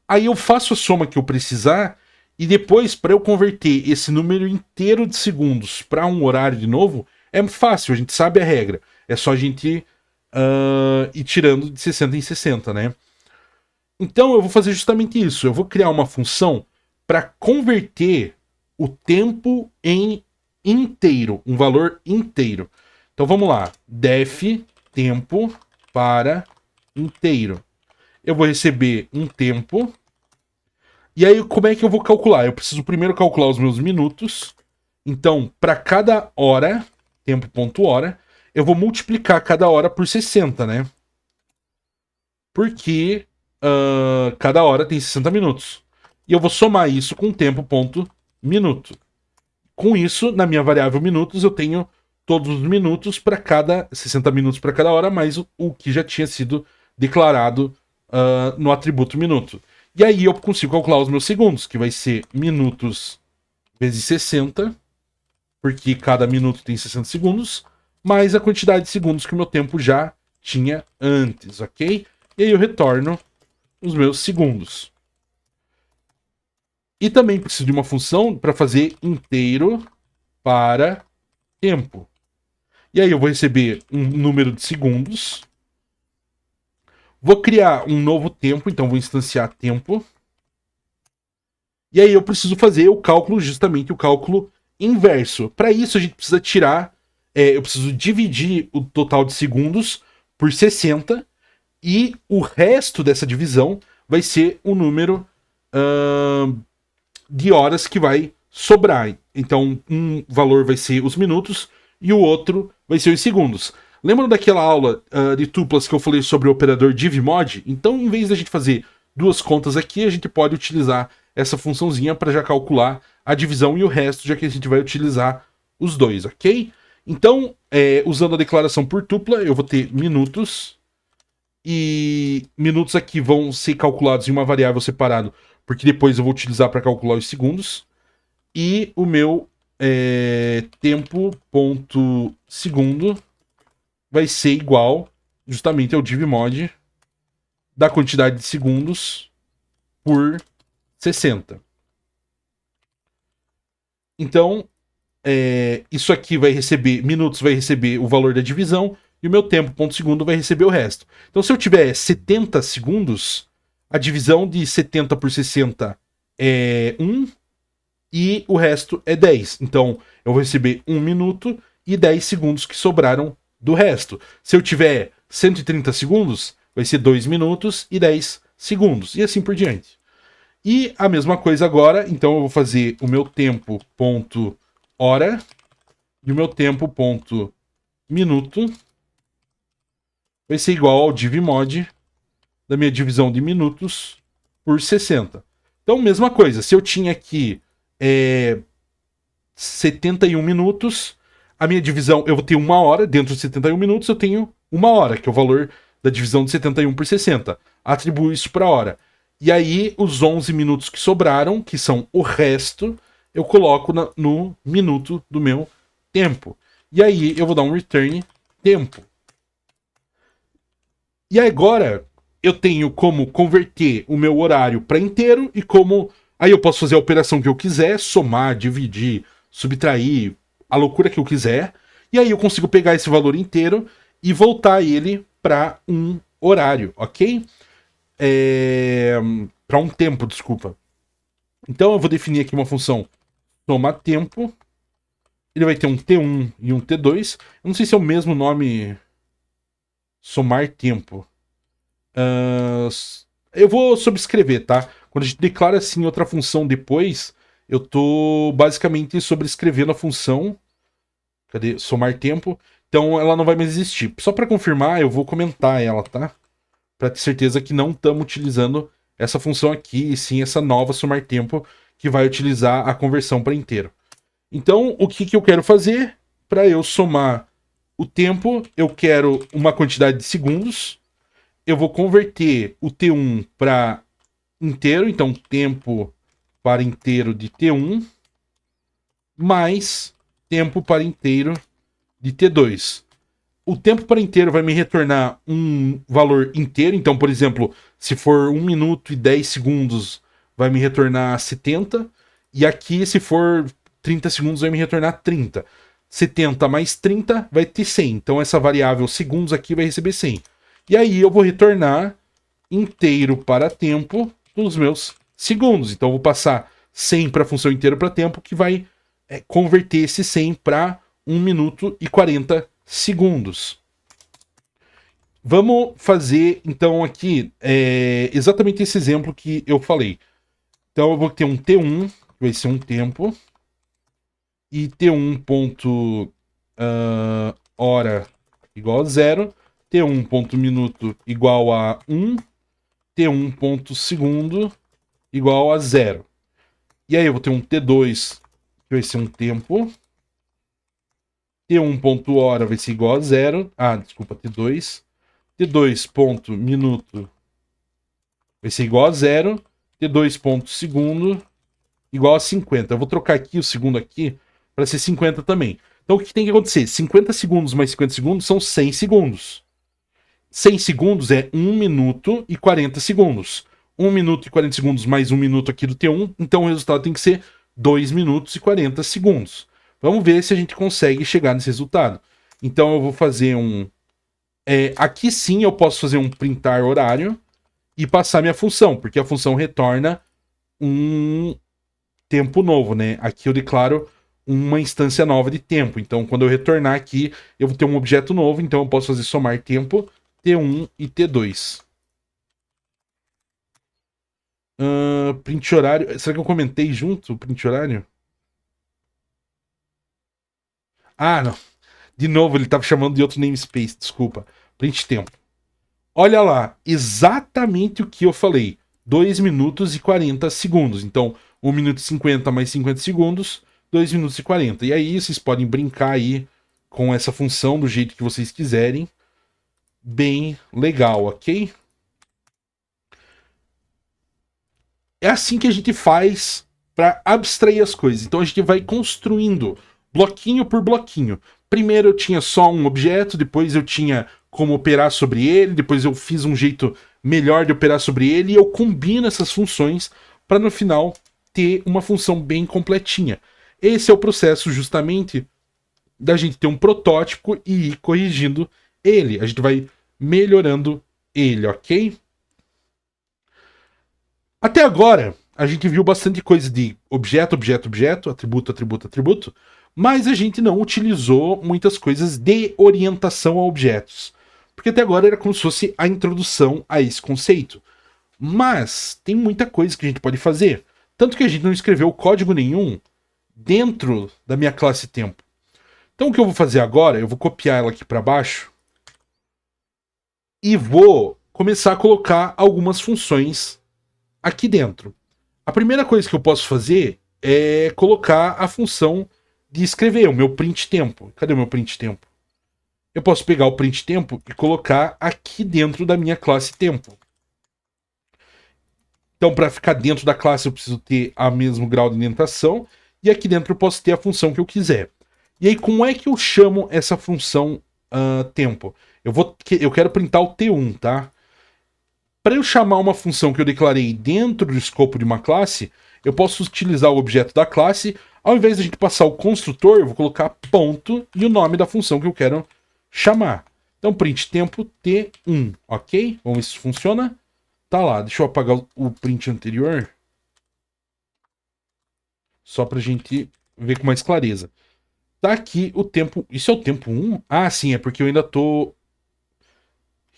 Aí eu faço a soma que eu precisar e depois, para eu converter esse número inteiro de segundos para um horário de novo, é fácil, a gente sabe a regra. É só a gente ir tirando de 60 em 60, né? Então eu vou fazer justamente isso. Eu vou criar uma função para converter o tempo em inteiro, um valor inteiro. Então vamos lá. Def tempo para inteiro. Eu vou receber um tempo. E aí como é que eu vou calcular? Eu preciso primeiro calcular os meus minutos. Então, para cada hora, tempo.hora, eu vou multiplicar cada hora por 60, né? Porque cada hora tem 60 minutos. E eu vou somar isso com tempo.minuto. Com isso, na minha variável minutos, eu tenho todos os minutos para cada 60 minutos para cada hora, mais o que já tinha sido declarado no atributo minuto. E aí eu consigo calcular os meus segundos, que vai ser minutos vezes 60, porque cada minuto tem 60 segundos, mais a quantidade de segundos que o meu tempo já tinha antes, ok? E aí eu retorno os meus segundos. E também preciso de uma função para fazer inteiro para tempo. E aí eu vou receber um número de segundos. Vou criar um novo tempo, então vou instanciar tempo. E aí eu preciso fazer o cálculo, justamente o cálculo inverso. Para isso a gente precisa tirar, eu preciso dividir o total de segundos por 60 e o resto dessa divisão vai ser o número de horas que vai sobrar. Então um valor vai ser os minutos e o outro vai ser os segundos. Lembram daquela aula de tuplas que eu falei sobre o operador divmod? Então, em vez da gente fazer duas contas aqui, a gente pode utilizar essa funçãozinha para já calcular a divisão e o resto, já que a gente vai utilizar os dois, ok? Então, usando a declaração por tupla, eu vou ter minutos, e minutos aqui vão ser calculados em uma variável separada, porque depois eu vou utilizar para calcular os segundos, e o meu tempo.segundo vai ser igual justamente ao divmod da quantidade de segundos por 60. Então, isso aqui vai receber, minutos vai receber o valor da divisão, e o meu tempo.segundo vai receber o resto. Então, se eu tiver 70 segundos, a divisão de 70 por 60 é 1, e o resto é 10. Então, eu vou receber 1 minuto e 10 segundos que sobraram do resto. Se eu tiver 130 segundos, vai ser 2 minutos e 10 segundos, e assim por diante. E a mesma coisa agora, então eu vou fazer o meu tempo.hora e o meu tempo.minuto vai ser igual ao divmod da minha divisão de minutos por 60. Então, mesma coisa, se eu tinha aqui 71 minutos, a minha divisão, eu vou ter 1 hora, dentro de 71 minutos eu tenho 1 hora, que é o valor da divisão de 71 por 60. Atribuo isso para hora. E aí, os 11 minutos que sobraram, que são o resto, eu coloco no minuto do meu tempo. E aí, eu vou dar um return tempo. E agora, eu tenho como converter o meu horário para inteiro e como... Aí eu posso fazer a operação que eu quiser, somar, dividir, subtrair, a loucura que eu quiser. E aí eu consigo pegar esse valor inteiro e voltar ele para um horário, ok? Para um tempo, desculpa. Então eu vou definir aqui uma função soma tempo. Ele vai ter um T1 e um T2. Eu não sei se é o mesmo nome somar tempo. Eu vou sobrescrever, tá? Quando a gente declara assim outra função depois, eu tô basicamente sobrescrevendo a função. Cadê? Somar tempo. Então ela não vai mais existir. Só para confirmar, eu vou comentar ela, tá? Para ter certeza que não estamos utilizando essa função aqui, e sim essa nova somar tempo que vai utilizar a conversão para inteiro. Então, o que eu quero fazer? Para eu somar o tempo, eu quero uma quantidade de segundos. Eu vou converter o T1 para inteiro, então tempo para inteiro de T1 mais tempo para inteiro de T2. O tempo para inteiro vai me retornar um valor inteiro, então, por exemplo, se for 1 minuto e 10 segundos, vai me retornar 70, e aqui, se for 30 segundos, vai me retornar 30. 70 mais 30 vai ter 100. Então essa variável segundos aqui vai receber 100. E aí eu vou retornar inteiro para tempo dos meus segundos. Então eu vou passar 100 para a função inteiro para tempo, que vai converter esse 100 para 1 minuto e 40 segundos. Vamos fazer, então, aqui exatamente esse exemplo que eu falei. Então, eu vou ter um T1, que vai ser um tempo, e T1 ponto hora igual a 0, T1 ponto minuto igual a 1, T1 ponto segundo igual a 0. E aí eu vou ter um T2, que vai ser um tempo, T1 ponto hora vai ser igual a 0, desculpa, T2, T2 ponto minuto vai ser igual a 0, T2 ponto segundo igual a 50. Eu vou trocar aqui o segundo aqui para ser 50 também. Então o que tem que acontecer? 50 segundos mais 50 segundos são 100 segundos. 100 segundos é 1 minuto e 40 segundos. 1 minuto e 40 segundos mais 1 minuto aqui do T1, então o resultado tem que ser 2 minutos e 40 segundos. Vamos ver se a gente consegue chegar nesse resultado. Então eu vou fazer um... aqui sim eu posso fazer um printar horário e passar minha função, porque a função retorna um tempo novo, né? Aqui eu declaro uma instância nova de tempo. Então, quando eu retornar aqui, eu vou ter um objeto novo, então eu posso fazer somar tempo T1 e T2. Print horário. Será que eu comentei junto o print horário? Não. De novo, ele estava chamando de outro namespace, desculpa. Print tempo. Olha lá, exatamente o que eu falei. 2 minutos e 40 segundos. Então, 1 minuto e 50 mais 50 segundos, 2 minutos e 40. E aí, vocês podem brincar aí com essa função do jeito que vocês quiserem. Bem legal, ok? É assim que a gente faz para abstrair as coisas. Então, a gente vai construindo bloquinho por bloquinho. Primeiro eu tinha só um objeto, depois eu tinha como operar sobre ele, depois eu fiz um jeito melhor de operar sobre ele, e eu combino essas funções para no final ter uma função bem completinha. Esse é o processo justamente da gente ter um protótipo e ir corrigindo ele. A gente vai melhorando ele, ok? Até agora, a gente viu bastante coisa de objeto, objeto, objeto, atributo, atributo, atributo, mas a gente não utilizou muitas coisas de orientação a objetos. Porque até agora era como se fosse a introdução a esse conceito. Mas tem muita coisa que a gente pode fazer. Tanto que a gente não escreveu código nenhum dentro da minha classe tempo. Então o que eu vou fazer agora, eu vou copiar ela aqui para baixo e vou começar a colocar algumas funções aqui dentro. A primeira coisa que eu posso fazer é colocar a função de escrever, o meu print tempo. Cadê o meu print tempo? Eu posso pegar o print tempo e colocar aqui dentro da minha classe tempo. Então, para ficar dentro da classe, eu preciso ter o mesmo grau de indentação. E aqui dentro eu posso ter a função que eu quiser. E aí, como é que eu chamo essa função tempo? Eu quero printar o T1, tá? Para eu chamar uma função que eu declarei dentro do escopo de uma classe, eu posso utilizar o objeto da classe. Ao invés de a gente passar o construtor, eu vou colocar ponto e o nome da função que eu quero chamar. Então, print tempo T1, ok? Vamos ver se isso funciona. Tá lá, deixa eu apagar o print anterior. Só pra gente ver com mais clareza. Tá aqui o tempo... Isso é o tempo 1? Ah, sim, é porque eu ainda tô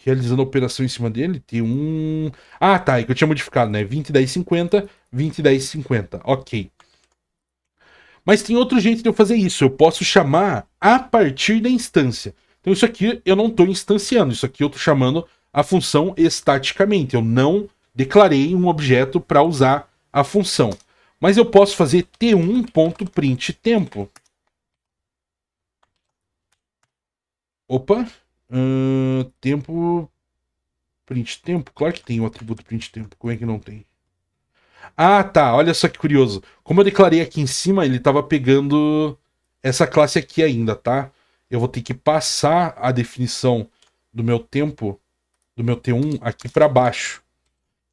realizando a operação em cima dele. T1... tá, é que eu tinha modificado, né? 20, 10, 50, 20, 10, 50. Ok. Mas tem outro jeito de eu fazer isso. Eu posso chamar a partir da instância. Então isso aqui eu não estou instanciando. Isso aqui eu estou chamando a função estaticamente. Eu não declarei um objeto para usar a função. Mas eu posso fazer t1.print tempo. Opa. Tempo... Print tempo? Claro que tem o atributo print tempo. Como é que não tem? Tá. Olha só que curioso. Como eu declarei aqui em cima, ele estava pegando essa classe aqui ainda, tá? Eu vou ter que passar a definição do meu tempo, do meu T1, aqui para baixo.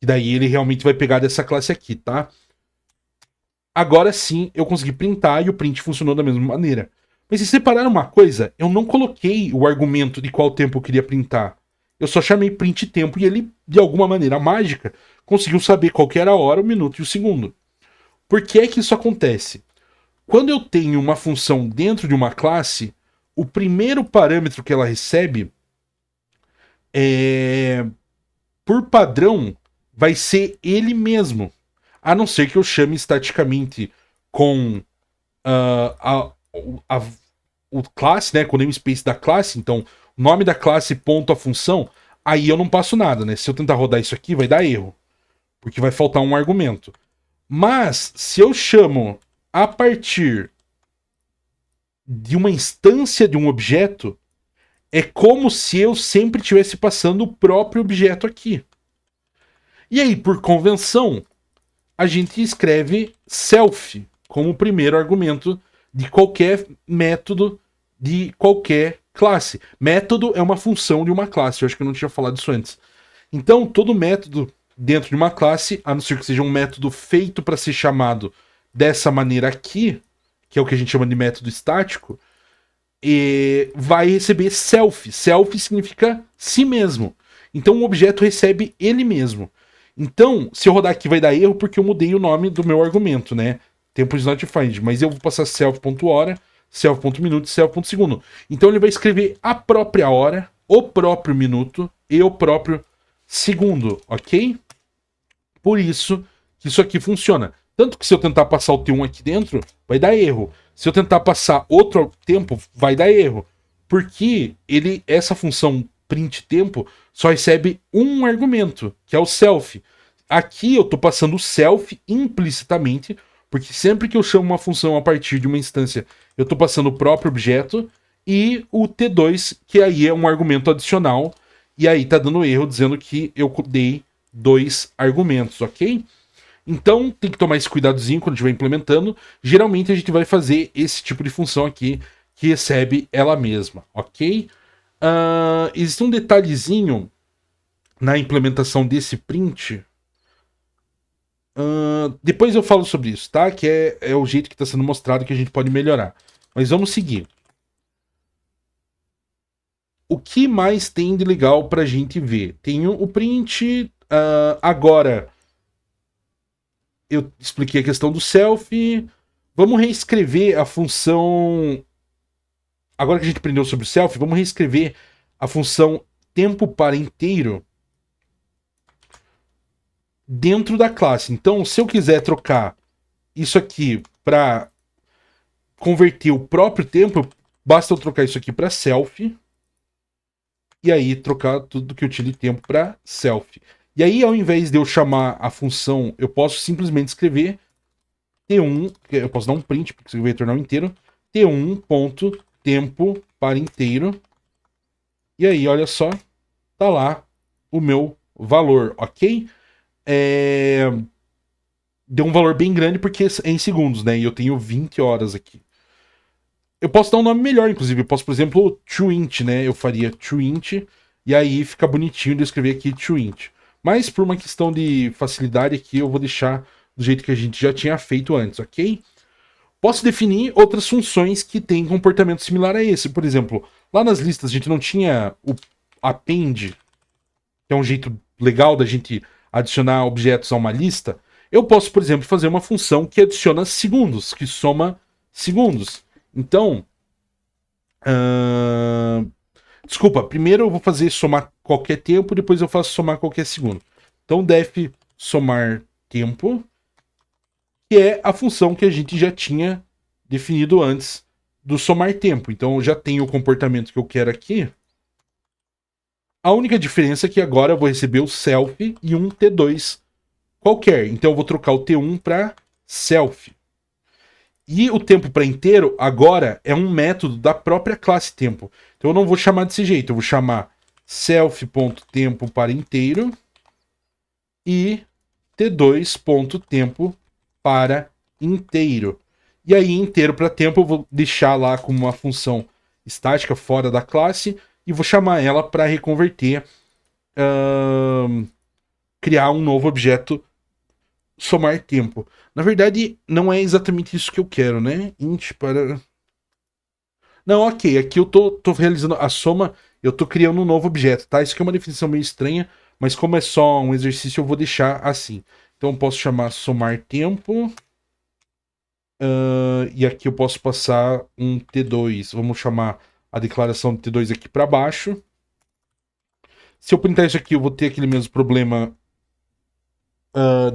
E daí ele realmente vai pegar dessa classe aqui, tá? Agora sim, eu consegui printar e o print funcionou da mesma maneira. Mas se separar uma coisa, eu não coloquei o argumento de qual tempo eu queria printar. Eu só chamei print tempo e ele, de alguma maneira mágica, conseguiu saber qual que era a hora, o minuto e o segundo. Por que é que isso acontece? Quando eu tenho uma função dentro de uma classe, o primeiro parâmetro que ela recebe por padrão, vai ser ele mesmo. A não ser que eu chame estaticamente com o classe, né, com o namespace da classe, então o nome da classe ponto a função, aí eu não passo nada, né? Se eu tentar rodar isso aqui, vai dar erro, porque vai faltar um argumento. Mas se eu chamo a partir de uma instância de um objeto, é como se eu sempre estivesse passando o próprio objeto aqui. E aí, por convenção, a gente escreve self como o primeiro argumento de qualquer método de qualquer classe. Método é uma função de uma classe, eu acho que eu não tinha falado isso antes. Então, todo método dentro de uma classe, a não ser que seja um método feito para ser chamado dessa maneira aqui, que é o que a gente chama de método estático, vai receber self. Self significa si mesmo. Então o objeto recebe ele mesmo. Então, se eu rodar aqui vai dar erro porque eu mudei o nome do meu argumento, né? Tempo is not defined. Mas eu vou passar self.hora, self.minuto e self.segundo. Então ele vai escrever a própria hora, o próprio minuto e o próprio segundo, ok? Por isso que isso aqui funciona. Tanto que se eu tentar passar o T1 aqui dentro, vai dar erro. Se eu tentar passar outro tempo, vai dar erro. Porque essa função print tempo só recebe um argumento, que é o self. Aqui eu estou passando o self implicitamente, porque sempre que eu chamo uma função a partir de uma instância, eu estou passando o próprio objeto, e o T2, que aí é um argumento adicional, e aí está dando erro dizendo que eu dei dois argumentos, ok? Então tem que tomar esse cuidadozinho quando estiver implementando. Geralmente a gente vai fazer esse tipo de função aqui que recebe ela mesma, ok? Existe um detalhezinho na implementação desse print. Depois eu falo sobre isso, tá? Que é o jeito que está sendo mostrado que a gente pode melhorar. Mas vamos seguir. O que mais tem de legal para a gente ver? Tem o print. Agora eu expliquei a questão do self. Vamos reescrever a função. Agora que a gente aprendeu sobre o self, vamos reescrever a função tempo para inteiro dentro da classe. Então, se eu quiser trocar isso aqui para converter o próprio tempo, basta eu trocar isso aqui para self. E aí trocar tudo que eu tire tempo para self. E aí, ao invés de eu chamar a função, eu posso simplesmente escrever T1, eu posso dar um print, porque você vai retornar um inteiro, T1.tempo para inteiro. E aí, olha só, tá lá o meu valor, ok? Deu um valor bem grande porque é em segundos, né? E eu tenho 20 horas aqui. Eu posso dar um nome melhor, inclusive. Eu posso, por exemplo, TrueInt, né? Eu faria TrueInt, e aí fica bonitinho de eu escrever aqui TrueInt. Mas por uma questão de facilidade aqui, eu vou deixar do jeito que a gente já tinha feito antes, ok? Posso definir outras funções que têm comportamento similar a esse. Por exemplo, lá nas listas a gente não tinha o append, que é um jeito legal da gente adicionar objetos a uma lista. Eu posso, por exemplo, fazer uma função que adiciona segundos, que soma segundos. Então, desculpa, primeiro eu vou fazer somar qualquer tempo, depois eu faço somar qualquer segundo. Então, def somar tempo, que é a função que a gente já tinha definido antes do somar tempo. Então, eu já tenho o comportamento que eu quero aqui. A única diferença é que agora eu vou receber o self e um T2 qualquer. Então, eu vou trocar o T1 para self. E o tempo para inteiro agora é um método da própria classe tempo. Então eu não vou chamar desse jeito, eu vou chamar self.tempo para inteiro e t2.tempo para inteiro. E aí inteiro para tempo eu vou deixar lá como uma função estática fora da classe e vou chamar ela para reconverter, criar um novo objeto somar tempo. Na verdade, não é exatamente isso que eu quero, né? Int para... Não, ok, aqui eu tô realizando a soma, eu tô criando um novo objeto, tá? Isso aqui é uma definição meio estranha, mas como é só um exercício, eu vou deixar assim. Então eu posso chamar somar tempo, e aqui eu posso passar um T2. Vamos chamar a declaração de T2 aqui para baixo. Se eu printar isso aqui, eu vou ter aquele mesmo problema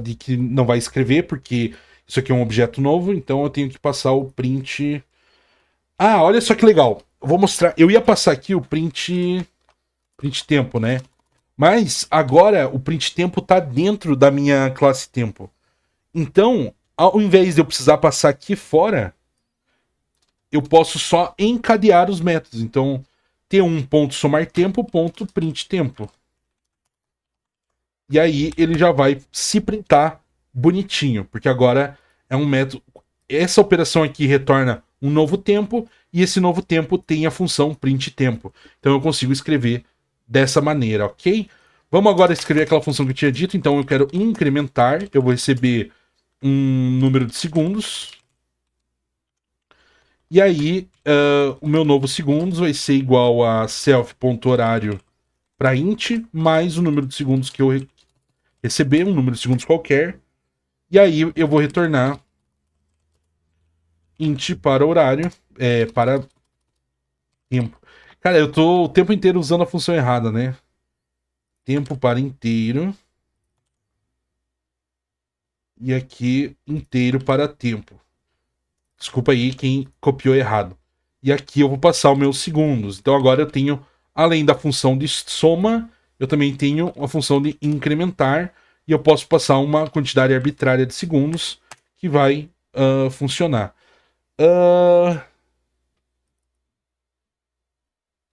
de que não vai escrever, porque isso aqui é um objeto novo, então eu tenho que passar o print. Ah, olha só que legal. Eu vou mostrar. Eu ia passar aqui o print tempo, né? Mas agora o print tempo tá dentro da minha classe tempo. Então, ao invés de eu precisar passar aqui fora, eu posso só encadear os métodos. Então, T1.somar tempo, ponto print tempo. E aí ele já vai se printar bonitinho, porque agora é um método. Essa operação aqui retorna um novo tempo, e esse novo tempo tem a função print tempo. Então eu consigo escrever dessa maneira, ok? Vamos agora escrever aquela função que eu tinha dito. Então eu quero incrementar, eu vou receber um número de segundos. E aí o meu novo segundos vai ser igual a self.horário para int, mais o número de segundos que eu receber, um número de segundos qualquer. E aí eu vou retornar int para horário, para tempo. Cara, eu tô o tempo inteiro usando a função errada, né? Tempo para inteiro. E aqui inteiro para tempo. Desculpa aí quem copiou errado. E aqui eu vou passar os meus segundos. Então agora eu tenho, além da função de soma, eu também tenho a função de incrementar. E eu posso passar uma quantidade arbitrária de segundos que vai funcionar.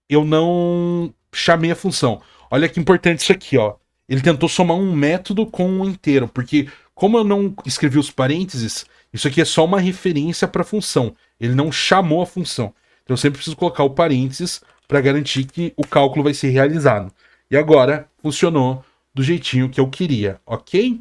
Eu não chamei a função. Olha que importante isso aqui, ó. Ele tentou somar um método com um inteiro, porque como eu não escrevi os parênteses, isso aqui é só uma referência para a função. Ele não chamou a função. Então eu sempre preciso colocar o parênteses para garantir que o cálculo vai ser realizado. E agora funcionou do jeitinho que eu queria, ok?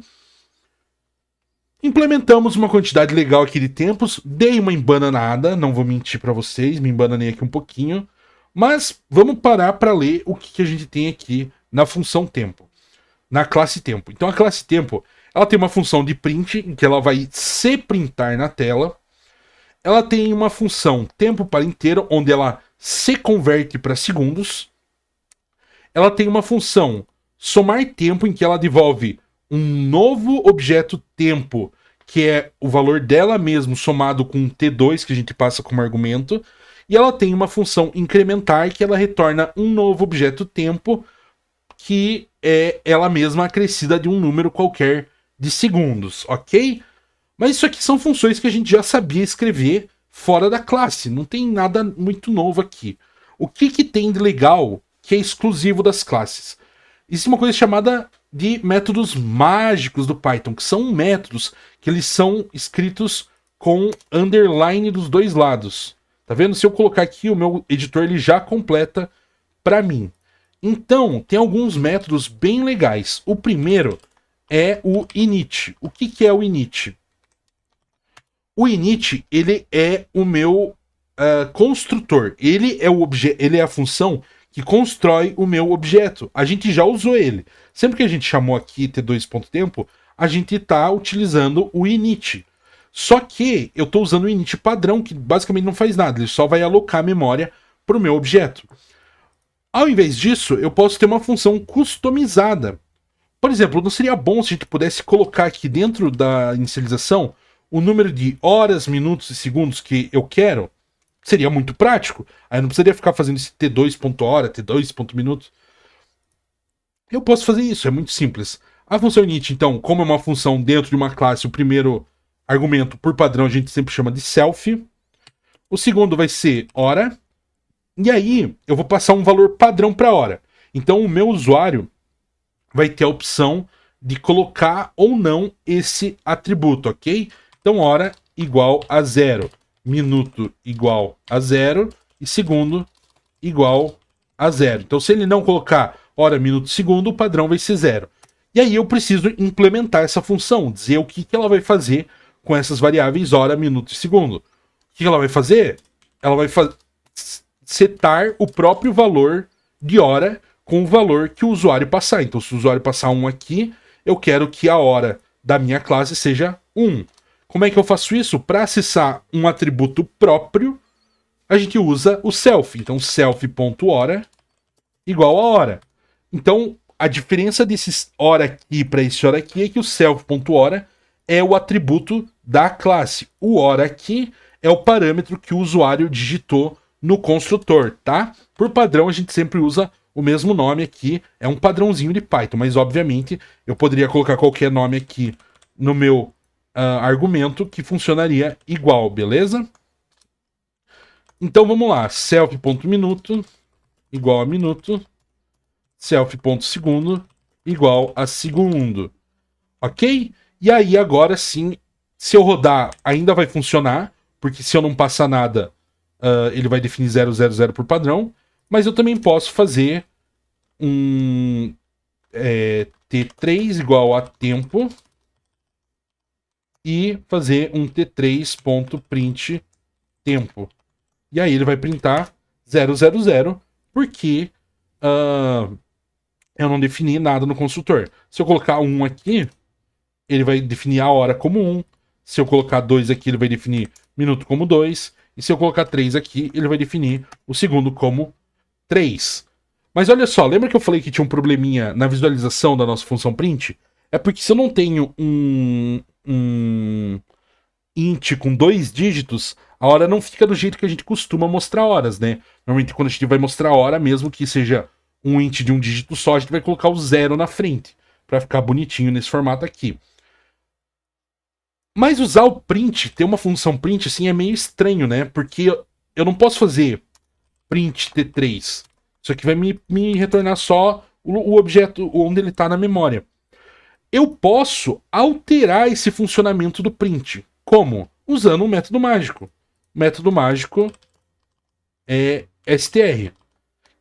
Implementamos uma quantidade legal aqui de tempos, dei uma embananada, não vou mentir para vocês, me embananei aqui um pouquinho, mas vamos parar para ler o que a gente tem aqui na função tempo, na classe tempo. Então a classe tempo, ela tem uma função de print, em que ela vai se printar na tela. Ela tem uma função tempo para inteiro, onde ela se converte para segundos. Ela tem uma função somar tempo, em que ela devolve um novo objeto tempo, que é o valor dela mesmo somado com um T2 que a gente passa como argumento. E ela tem uma função incrementar, que ela retorna um novo objeto tempo, que é ela mesma acrescida de um número qualquer de segundos, ok? Mas isso aqui são funções que a gente já sabia escrever fora da classe, não tem nada muito novo aqui. O que tem de legal que é exclusivo das classes? Existe uma coisa chamada de métodos mágicos do Python, que são métodos que eles são escritos com underline dos dois lados. Tá vendo? Se eu colocar aqui, o meu editor ele já completa para mim. Então, tem alguns métodos bem legais. O primeiro é o init. O que é o init? O init, ele é o meu construtor. Ele é a função que constrói o meu objeto. A gente já usou ele. Sempre que a gente chamou aqui t2.tempo, a gente está utilizando o init. Só que eu estou usando o init padrão, que basicamente não faz nada. Ele só vai alocar memória para o meu objeto. Ao invés disso, eu posso ter uma função customizada. Por exemplo, não seria bom se a gente pudesse colocar aqui dentro da inicialização o número de horas, minutos e segundos que eu quero? Seria muito prático. Aí eu não precisaria ficar fazendo esse t2.hora, t2.minuto. Eu posso fazer isso, é muito simples. A função init, então, como é uma função dentro de uma classe, o primeiro argumento, por padrão, a gente sempre chama de self. O segundo vai ser hora. E aí, eu vou passar um valor padrão para hora. Então, o meu usuário vai ter a opção de colocar ou não esse atributo, ok? Então, hora igual a 0, minuto igual a 0 e segundo igual a 0. Então, se ele não colocar hora, minuto, segundo, o padrão vai ser 0. E aí eu preciso implementar essa função, dizer o que ela vai fazer com essas variáveis hora, minuto e segundo. O que ela vai fazer? Ela vai setar o próprio valor de hora com o valor que o usuário passar. Então, se o usuário passar 1 aqui, eu quero que a hora da minha classe seja 1. Como é que eu faço isso? Para acessar um atributo próprio, a gente usa o self. Então, self.hora igual a hora. Então, a diferença desse hora aqui para esse hora aqui é que o self.hora é o atributo da classe. O hora aqui é o parâmetro que o usuário digitou no construtor, tá? Por padrão, a gente sempre usa o mesmo nome aqui. É um padrãozinho de Python, mas obviamente eu poderia colocar qualquer nome aqui no meu argumento que funcionaria igual, beleza? Então vamos lá, self.minuto igual a minuto, self.segundo igual a segundo, ok? E aí agora sim, se eu rodar ainda vai funcionar, porque se eu não passar nada, ele vai definir 000 por padrão, mas eu também posso fazer um T3 igual a tempo e fazer um T3.print tempo. E aí ele vai printar 000, porque eu não defini nada no construtor. Se eu colocar 1 aqui, ele vai definir a hora como 1. Se eu colocar 2 aqui, ele vai definir minuto como 2. E se eu colocar 3 aqui, ele vai definir o segundo como 3. Mas olha só, lembra que eu falei que tinha um probleminha na visualização da nossa função print? É porque se eu não tenho um int com 2 dígitos, a hora não fica do jeito que a gente costuma mostrar horas, né? Normalmente quando a gente vai mostrar a hora, mesmo que seja um int de um dígito só, a gente vai colocar o 0 na frente, para ficar bonitinho nesse formato aqui. Mas usar o print, ter uma função print assim, é meio estranho, né? Porque eu não posso fazer print T3. Isso aqui vai me retornar só o objeto onde ele está na memória. Eu posso alterar esse funcionamento do print. Como? Usando um método mágico. O método mágico é str,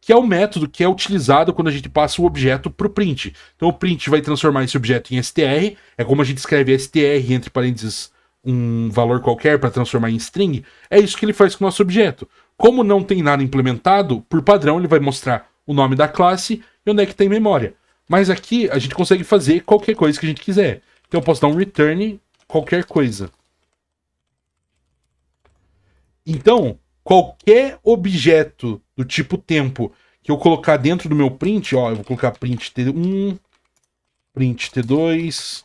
que é o método que é utilizado quando a gente passa o objeto para o print. Então o print vai transformar esse objeto em str, é como a gente escreve str entre parênteses um valor qualquer para transformar em string, é isso que ele faz com o nosso objeto. Como não tem nada implementado, por padrão ele vai mostrar o nome da classe e onde é que tem memória. Mas aqui a gente consegue fazer qualquer coisa que a gente quiser. Então eu posso dar um return qualquer coisa. Então, qualquer objeto do tipo tempo que eu colocar dentro do meu print, ó, eu vou colocar print T1, print T2.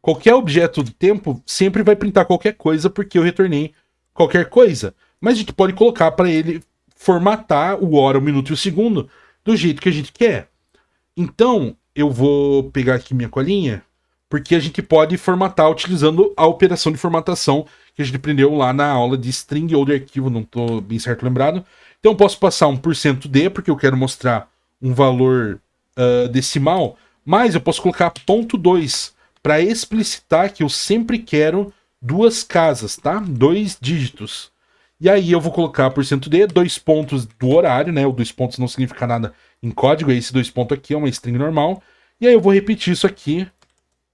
Qualquer objeto do tempo sempre vai printar qualquer coisa porque eu retornei qualquer coisa. Mas a gente pode colocar para ele formatar o hora, o minuto e o segundo do jeito que a gente quer. Então, eu vou pegar aqui minha colinha, porque a gente pode formatar utilizando a operação de formatação que a gente aprendeu lá na aula de string ou de arquivo, não estou bem certo lembrado. Então eu posso passar um %d, porque eu quero mostrar um valor decimal, mas eu posso colocar .2 para explicitar que eu sempre quero 2 casas, tá? 2 dígitos. E aí eu vou colocar %d, 2 pontos do horário, né? O 2 pontos não significa nada em código, esse 2 pontos aqui é uma string normal. E aí eu vou repetir isso aqui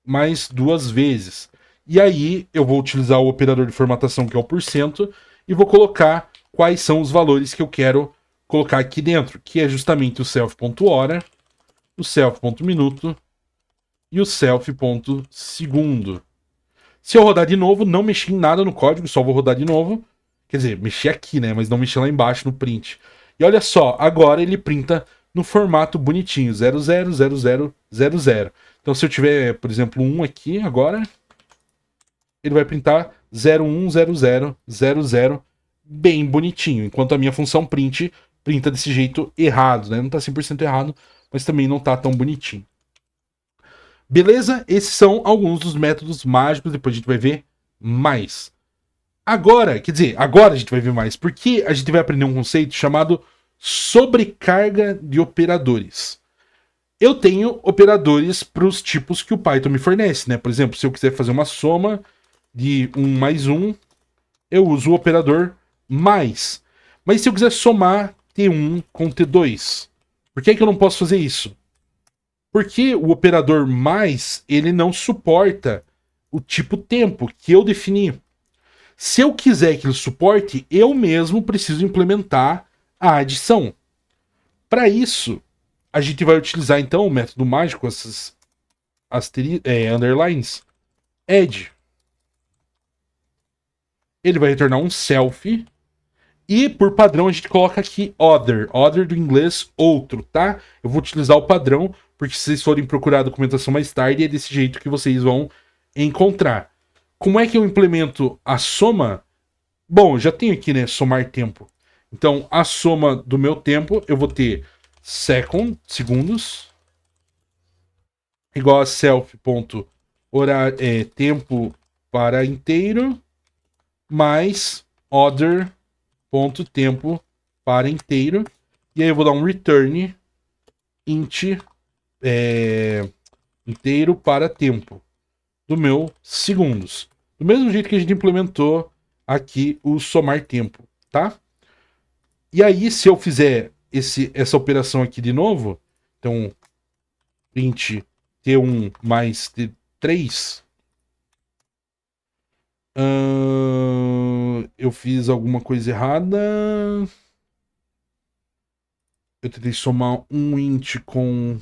mais 2 vezes. E aí eu vou utilizar o operador de formatação, que é o %, e vou colocar quais são os valores que eu quero colocar aqui dentro, que é justamente o self.hora, o self.minuto e o self.segundo. Se eu rodar de novo, não mexi em nada no código, só vou rodar de novo. Quer dizer, mexi aqui, né? Mas não mexi lá embaixo no print. E olha só, agora ele printa no formato bonitinho, 000000. Então se eu tiver, por exemplo, 1 aqui agora, ele vai printar 010000, bem bonitinho. Enquanto a minha função print printa desse jeito errado, né? Não tá 100% errado, mas também não tá tão bonitinho. Beleza? Esses são alguns dos métodos mágicos, depois a gente vai ver mais. Agora, quer dizer, agora a gente vai ver mais, porque a gente vai aprender um conceito chamado sobrecarga de operadores. Eu tenho operadores para os tipos que o Python me fornece, né? Por exemplo, se eu quiser fazer uma soma de 1 mais 1, eu uso o operador mais. Mas se eu quiser somar T1 com T2, por que eu não posso fazer isso? Porque o operador mais, ele não suporta o tipo tempo que eu defini. Se eu quiser que ele suporte, eu mesmo preciso implementar a adição. Para isso, a gente vai utilizar então o método mágico, essas underlines, add. Ele vai retornar um self. E por padrão a gente coloca aqui other. Other do inglês outro, tá? Eu vou utilizar o padrão, porque se vocês forem procurar a documentação mais tarde, é desse jeito que vocês vão encontrar. Como é que eu implemento a soma? Bom, eu já tenho aqui, né, somar tempo. Então, a soma do meu tempo, eu vou ter segundos, igual a tempo para inteiro, mais other.tempo para inteiro. E aí eu vou dar um return int inteiro para tempo do meu segundos. Do mesmo jeito que a gente implementou aqui o somar tempo, tá? E aí, se eu fizer essa operação aqui de novo, então, print T1 mais T3, eu fiz alguma coisa errada. Eu tentei somar um int com...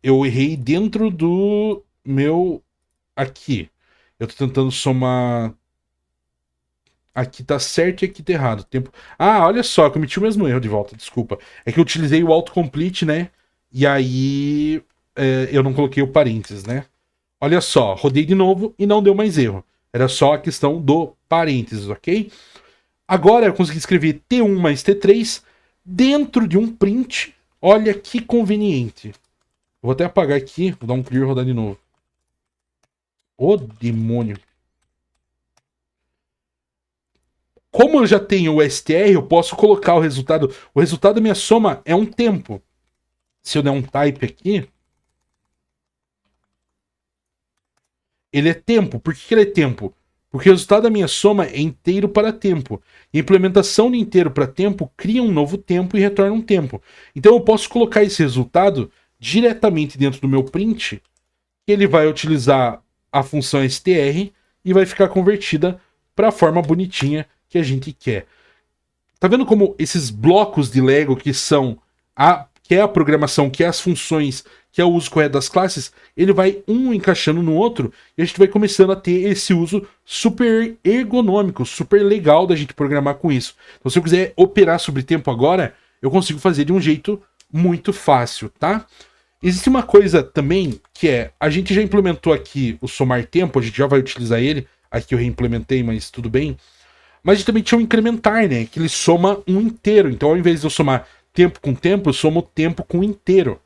Eu errei dentro do meu... Aqui. Eu tô tentando somar... Aqui tá certo e aqui tá errado. Tempo... Ah, olha só, eu cometi o mesmo erro de volta, desculpa. É que eu utilizei o autocomplete, né? E aí eu não coloquei o parênteses, né? Olha só, rodei de novo e não deu mais erro. Era só a questão do parênteses, ok? Agora eu consegui escrever T1 mais T3 dentro de um print. Olha que conveniente. Eu vou até apagar aqui, vou dar um clear e rodar de novo. Ô demônio. Como eu já tenho o str, eu posso colocar o resultado. O resultado da minha soma é um tempo. Se eu der um type aqui, ele é tempo. Por que ele é tempo? Porque o resultado da minha soma é inteiro para tempo. E a implementação de inteiro para tempo cria um novo tempo e retorna um tempo. Então eu posso colocar esse resultado diretamente dentro do meu print. Ele vai utilizar a função str e vai ficar convertida para a forma bonitinha que a gente quer. Tá vendo como esses blocos de Lego que são que é a programação, que é as funções, que é o uso correto das classes, ele vai um encaixando no outro e a gente vai começando a ter esse uso super ergonômico, super legal da gente programar com isso. Então se eu quiser operar sobre tempo agora, eu consigo fazer de um jeito muito fácil, tá? Existe uma coisa também que a gente já implementou aqui o somar tempo, a gente já vai utilizar ele, aqui eu reimplementei, mas tudo bem. Mas a gente também tinha o incrementar, né? Que ele soma um inteiro. Então, ao invés de eu somar tempo com tempo, eu somo tempo com inteiro.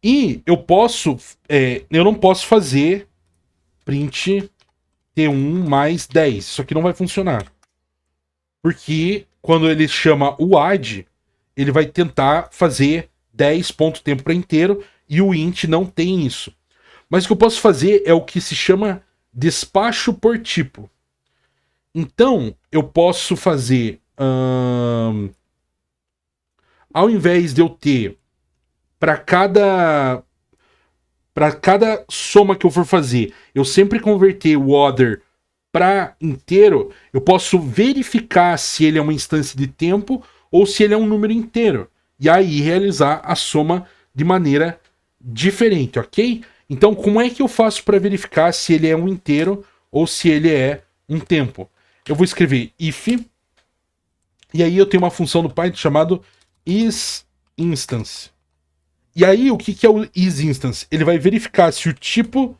E eu posso... eu não posso fazer print T1 mais 10. Isso aqui não vai funcionar. Porque quando ele chama o add, ele vai tentar fazer 10 ponto tempo para inteiro e o int não tem isso. Mas o que eu posso fazer é o que se chama despacho por tipo. Então, eu posso fazer... ao invés de eu ter para cada soma que eu for fazer, eu sempre converter o other para inteiro, eu posso verificar se ele é uma instância de tempo ou se ele é um número inteiro. E aí realizar a soma de maneira diferente, ok? Então, como é que eu faço para verificar se ele é um inteiro ou se ele é um tempo? Eu vou escrever if, e aí eu tenho uma função no Python chamado isInstance. E aí o que é o isInstance? Ele vai verificar se o tipo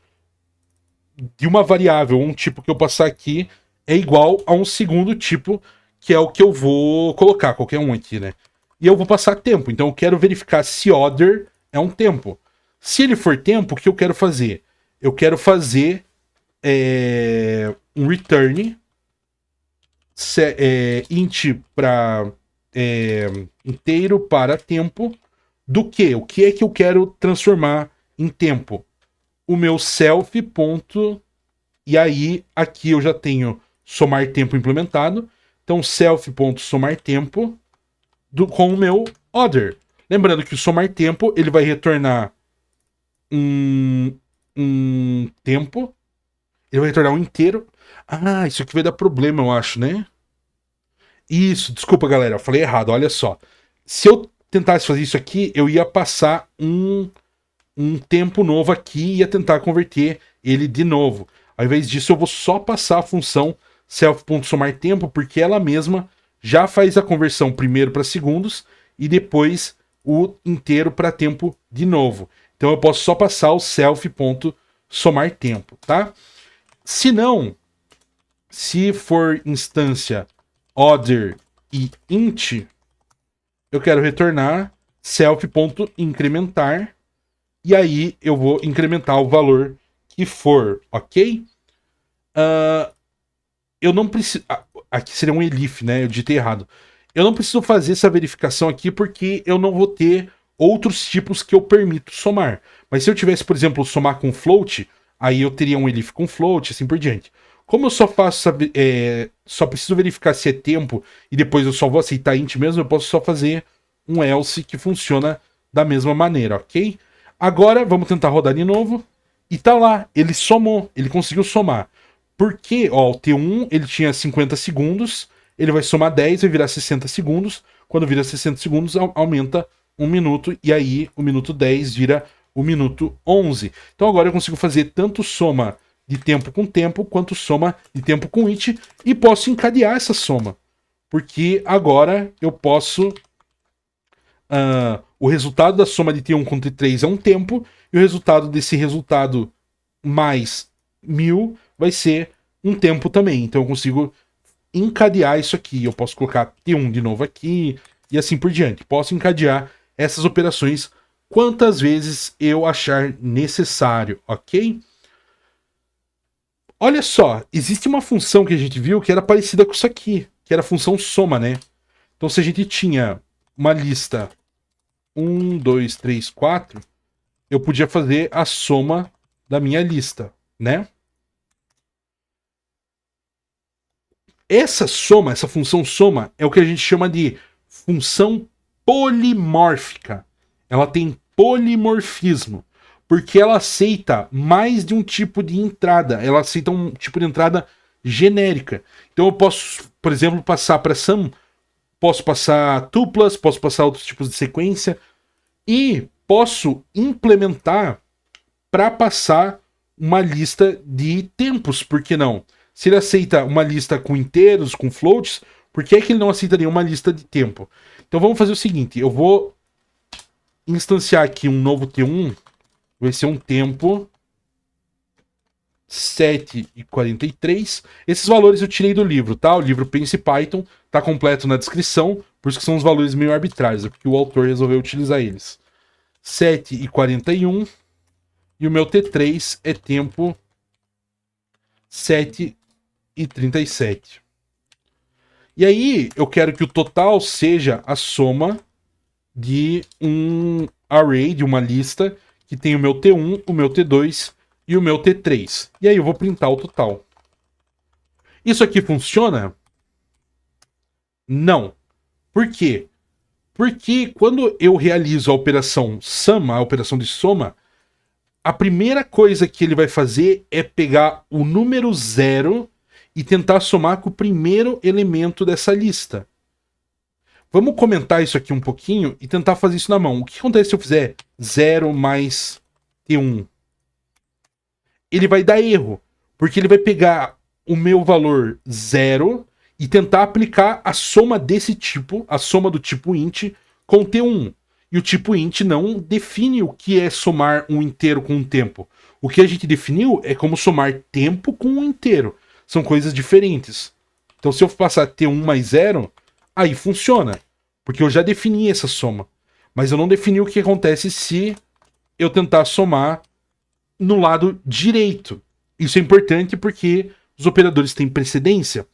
de uma variável, um tipo que eu passar aqui, é igual a um segundo tipo, que é o que eu vou colocar, qualquer um aqui, né? E eu vou passar tempo, então eu quero verificar se other é um tempo. Se ele for tempo, o que eu quero fazer? Eu quero fazer um return int para inteiro para tempo do que? O que é que eu quero transformar em tempo? O meu self ponto, e aí aqui eu já tenho somar tempo implementado. Então self ponto somar tempo com o meu other. Lembrando que o somar tempo ele vai retornar um tempo. Ele vai retornar um inteiro. Ah, isso aqui vai dar problema, eu acho, né? Isso, desculpa, galera, eu falei errado, olha só. Se eu tentasse fazer isso aqui, eu ia passar um tempo novo aqui e ia tentar converter ele de novo. Ao invés disso, eu vou só passar a função self.somartempo, porque ela mesma já faz a conversão primeiro para segundos e depois o inteiro para tempo de novo. Então eu posso só passar o self.somartempo, tá? Se não, se for instância order e int, eu quero retornar self.incrementar e aí eu vou incrementar o valor que for, ok? Eu não preciso... Aqui seria um elif, né? Eu digitei errado. Eu não preciso fazer essa verificação aqui porque eu não vou ter outros tipos que eu permito somar. Mas se eu tivesse, por exemplo, somar com float, aí eu teria um elif com float, assim por diante. Como eu só faço, só preciso verificar se é tempo e depois eu só vou aceitar int mesmo, eu posso só fazer um else que funciona da mesma maneira, ok? Agora vamos tentar rodar de novo. E tá lá, ele somou, ele conseguiu somar. Porque, ó, o T1 ele tinha 50 segundos, ele vai somar 10, vai virar 60 segundos. Quando vira 60 segundos, aumenta 1 minuto, e aí o minuto 10 vira o minuto 11. Então agora eu consigo fazer tanto soma de tempo com tempo, quanto soma de tempo com it, e posso encadear essa soma. Porque agora eu posso... o resultado da soma de T1 com T3 é um tempo, e o resultado desse resultado mais 1000 vai ser um tempo também. Então eu consigo encadear isso aqui. Eu posso colocar T1 de novo aqui, e assim por diante. Posso encadear essas operações quantas vezes eu achar necessário, ok? Olha só, existe uma função que a gente viu que era parecida com isso aqui, que era a função soma, né? Então se a gente tinha uma lista 1, 2, 3, 4, eu podia fazer a soma da minha lista, né? Essa soma, essa função soma, é o que a gente chama de função polimórfica. Ela tem polimorfismo, porque ela aceita mais de um tipo de entrada. Ela aceita um tipo de entrada genérica. Então eu posso, por exemplo, passar para sum, posso passar tuplas, posso passar outros tipos de sequência e posso implementar para passar uma lista de tempos, por que não? Se ele aceita uma lista com inteiros, com floats, por que é que ele não aceitaria uma lista de tempo? Então vamos fazer o seguinte, eu vou instanciar aqui um novo T1, vai ser um tempo 7:43. Esses valores eu tirei do livro, tá? O livro Pense Python tá completo na descrição, por isso que são os valores meio arbitrários, é porque o autor resolveu utilizar eles. 7:41 e o meu T3 é tempo 7:37. E aí eu quero que o total seja a soma de um array, de uma lista, que tem o meu T1, o meu T2 e o meu T3. E aí eu vou printar o total. Isso aqui funciona? Não. Por quê? Porque quando eu realizo a operação sum, a operação de soma, a primeira coisa que ele vai fazer é pegar o número 0 e tentar somar com o primeiro elemento dessa lista. Vamos comentar isso aqui um pouquinho e tentar fazer isso na mão. O que acontece se eu fizer 0 mais T1? Ele vai dar erro, porque ele vai pegar o meu valor 0 e tentar aplicar a soma desse tipo, a soma do tipo int, com T1. E o tipo int não define o que é somar um inteiro com um tempo. O que a gente definiu é como somar tempo com um inteiro. São coisas diferentes. Então se eu passar T1 mais 0, aí funciona. Porque eu já defini essa soma. Mas eu não defini o que acontece se eu tentar somar no lado direito. Isso é importante porque os operadores têm precedência.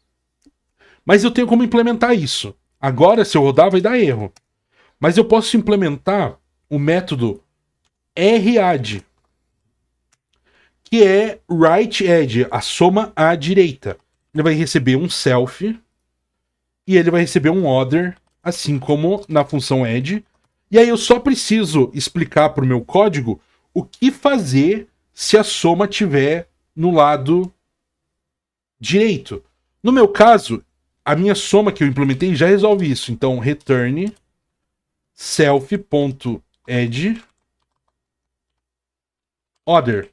Mas eu tenho como implementar isso. Agora, se eu rodar, vai dar erro. Mas eu posso implementar o método radd, que é right add, a soma à direita. Ele vai receber um self e ele vai receber um order, assim como na função add. E aí eu só preciso explicar para o meu código o que fazer se a soma tiver no lado direito. No meu caso, a minha soma que eu implementei já resolve isso. Então, return self.add order.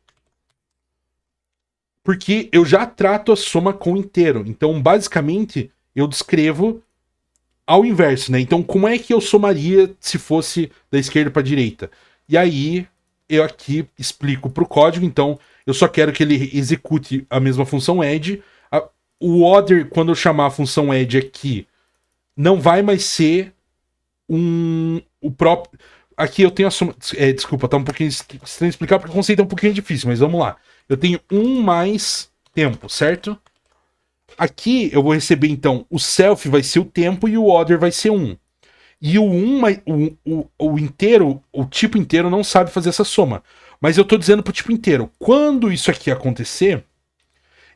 Porque eu já trato a soma com inteiro. Então, basicamente, eu descrevo ao inverso, né? Então, como é que eu somaria se fosse da esquerda para a direita? E aí, eu aqui explico para o código. Então, eu só quero que ele execute a mesma função add. O order, quando eu chamar a função add aqui, não vai mais ser o próprio... Aqui eu tenho a soma... desculpa, tá um pouquinho estranho explicar, porque o conceito é um pouquinho difícil, mas vamos lá. Eu tenho 1 mais tempo, certo? Aqui eu vou receber, então, o self vai ser o tempo e o order vai ser 1. E o inteiro, o tipo inteiro não sabe fazer essa soma. Mas eu tô dizendo pro tipo inteiro, quando isso aqui acontecer,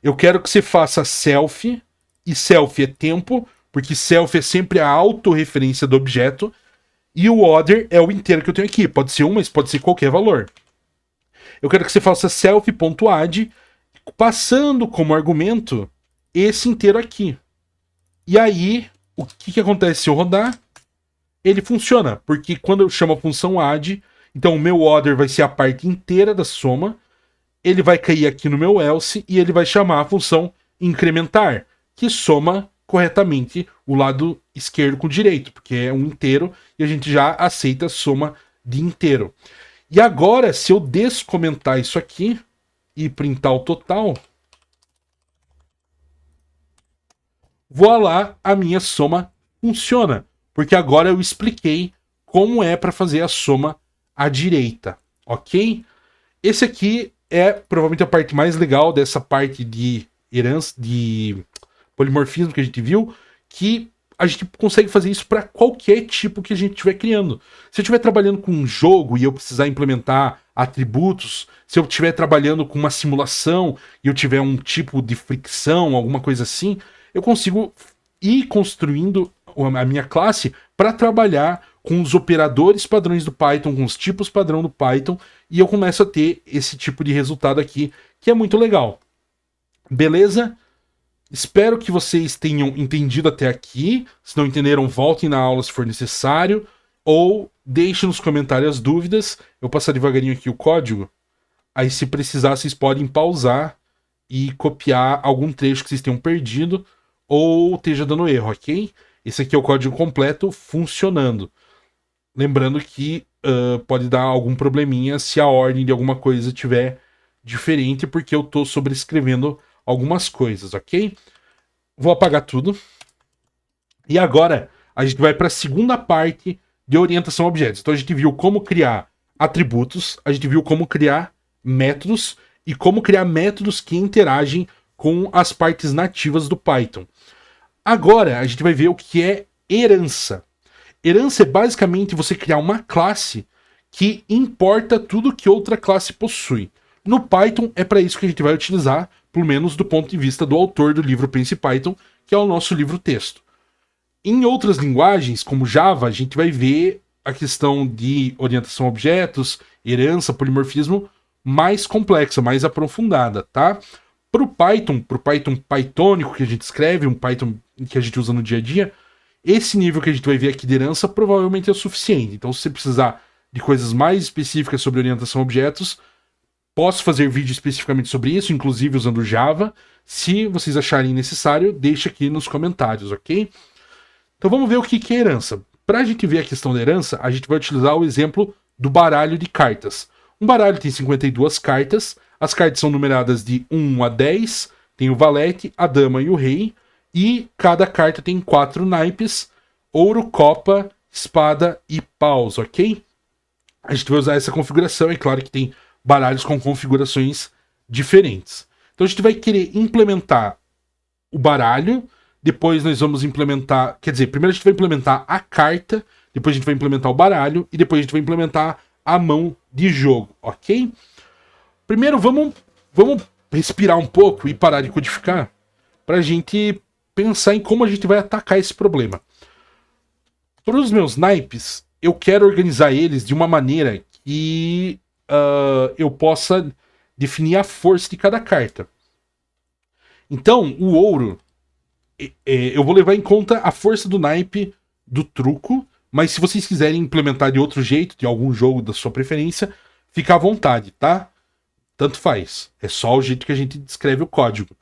eu quero que você faça self, e self é tempo, porque self é sempre a autorreferência do objeto, e o order é o inteiro que eu tenho aqui. Pode ser 1, mas pode ser qualquer valor. Eu quero que você faça self.add, passando como argumento esse inteiro aqui. E aí, o que acontece se eu rodar? Ele funciona, porque quando eu chamo a função add, então o meu order vai ser a parte inteira da soma, ele vai cair aqui no meu else e ele vai chamar a função incrementar, que soma corretamente o lado esquerdo com o direito, porque é um inteiro e a gente já aceita a soma de inteiro. E agora, se eu descomentar isso aqui e printar o total, voilá, a minha soma funciona, porque agora eu expliquei como é para fazer a soma à direita, ok? Esse aqui é provavelmente a parte mais legal dessa parte de herança, de polimorfismo que a gente viu, que a gente consegue fazer isso para qualquer tipo que a gente estiver criando. Se eu estiver trabalhando com um jogo e eu precisar implementar atributos, se eu estiver trabalhando com uma simulação e eu tiver um tipo de fricção, alguma coisa assim, eu consigo ir construindo a minha classe para trabalhar com os operadores padrões do Python, com os tipos padrão do Python, e eu começo a ter esse tipo de resultado aqui, que é muito legal. Beleza? Espero que vocês tenham entendido até aqui. Se não entenderam, voltem na aula se for necessário, ou deixem nos comentários as dúvidas. Eu vou passar devagarinho aqui o código. Aí, se precisar, vocês podem pausar e copiar algum trecho que vocês tenham perdido ou esteja dando erro, ok? Esse aqui é o código completo funcionando. Lembrando que pode dar algum probleminha se a ordem de alguma coisa estiver diferente, porque eu estou sobrescrevendo algumas coisas, ok? Vou apagar tudo. E agora a gente vai para a segunda parte de orientação a objetos. Então a gente viu como criar atributos, a gente viu como criar métodos e como criar métodos que interagem com as partes nativas do Python. Agora a gente vai ver o que é herança. Herança é basicamente você criar uma classe que importa tudo que outra classe possui. No Python é para isso que a gente vai utilizar, pelo menos do ponto de vista do autor do livro Pense Python, que é o nosso livro texto. Em outras linguagens, como Java, a gente vai ver a questão de orientação a objetos, herança, polimorfismo mais complexa, mais aprofundada, tá? Pro Python pythônico que a gente escreve, um Python que a gente usa no dia a dia, esse nível que a gente vai ver aqui de herança provavelmente é o suficiente. Então, se você precisar de coisas mais específicas sobre orientação a objetos, posso fazer vídeo especificamente sobre isso, inclusive usando Java. Se vocês acharem necessário, deixa aqui nos comentários, ok? Então vamos ver o que é herança. Para a gente ver a questão da herança, a gente vai utilizar o exemplo do baralho de cartas. Um baralho tem 52 cartas, as cartas são numeradas de 1 a 10, tem o valete, a dama e o rei, e cada carta tem 4 naipes: ouro, copa, espada e paus, ok? A gente vai usar essa configuração, é claro que tem baralhos com configurações diferentes. Então a gente vai querer implementar o baralho, depois nós vamos implementar, quer dizer, primeiro a gente vai implementar a carta, depois a gente vai implementar o baralho e depois a gente vai implementar a mão de jogo, ok? Primeiro vamos respirar um pouco e parar de codificar para a gente pensar em como a gente vai atacar esse problema. Para os meus naipes, eu quero organizar eles de uma maneira que eu possa definir a força de cada carta. Então, o ouro, eu vou levar em conta a força do naipe do truco, mas se vocês quiserem implementar de outro jeito, de algum jogo da sua preferência, fica à vontade, tá? Tanto faz. É só o jeito que a gente descreve o código.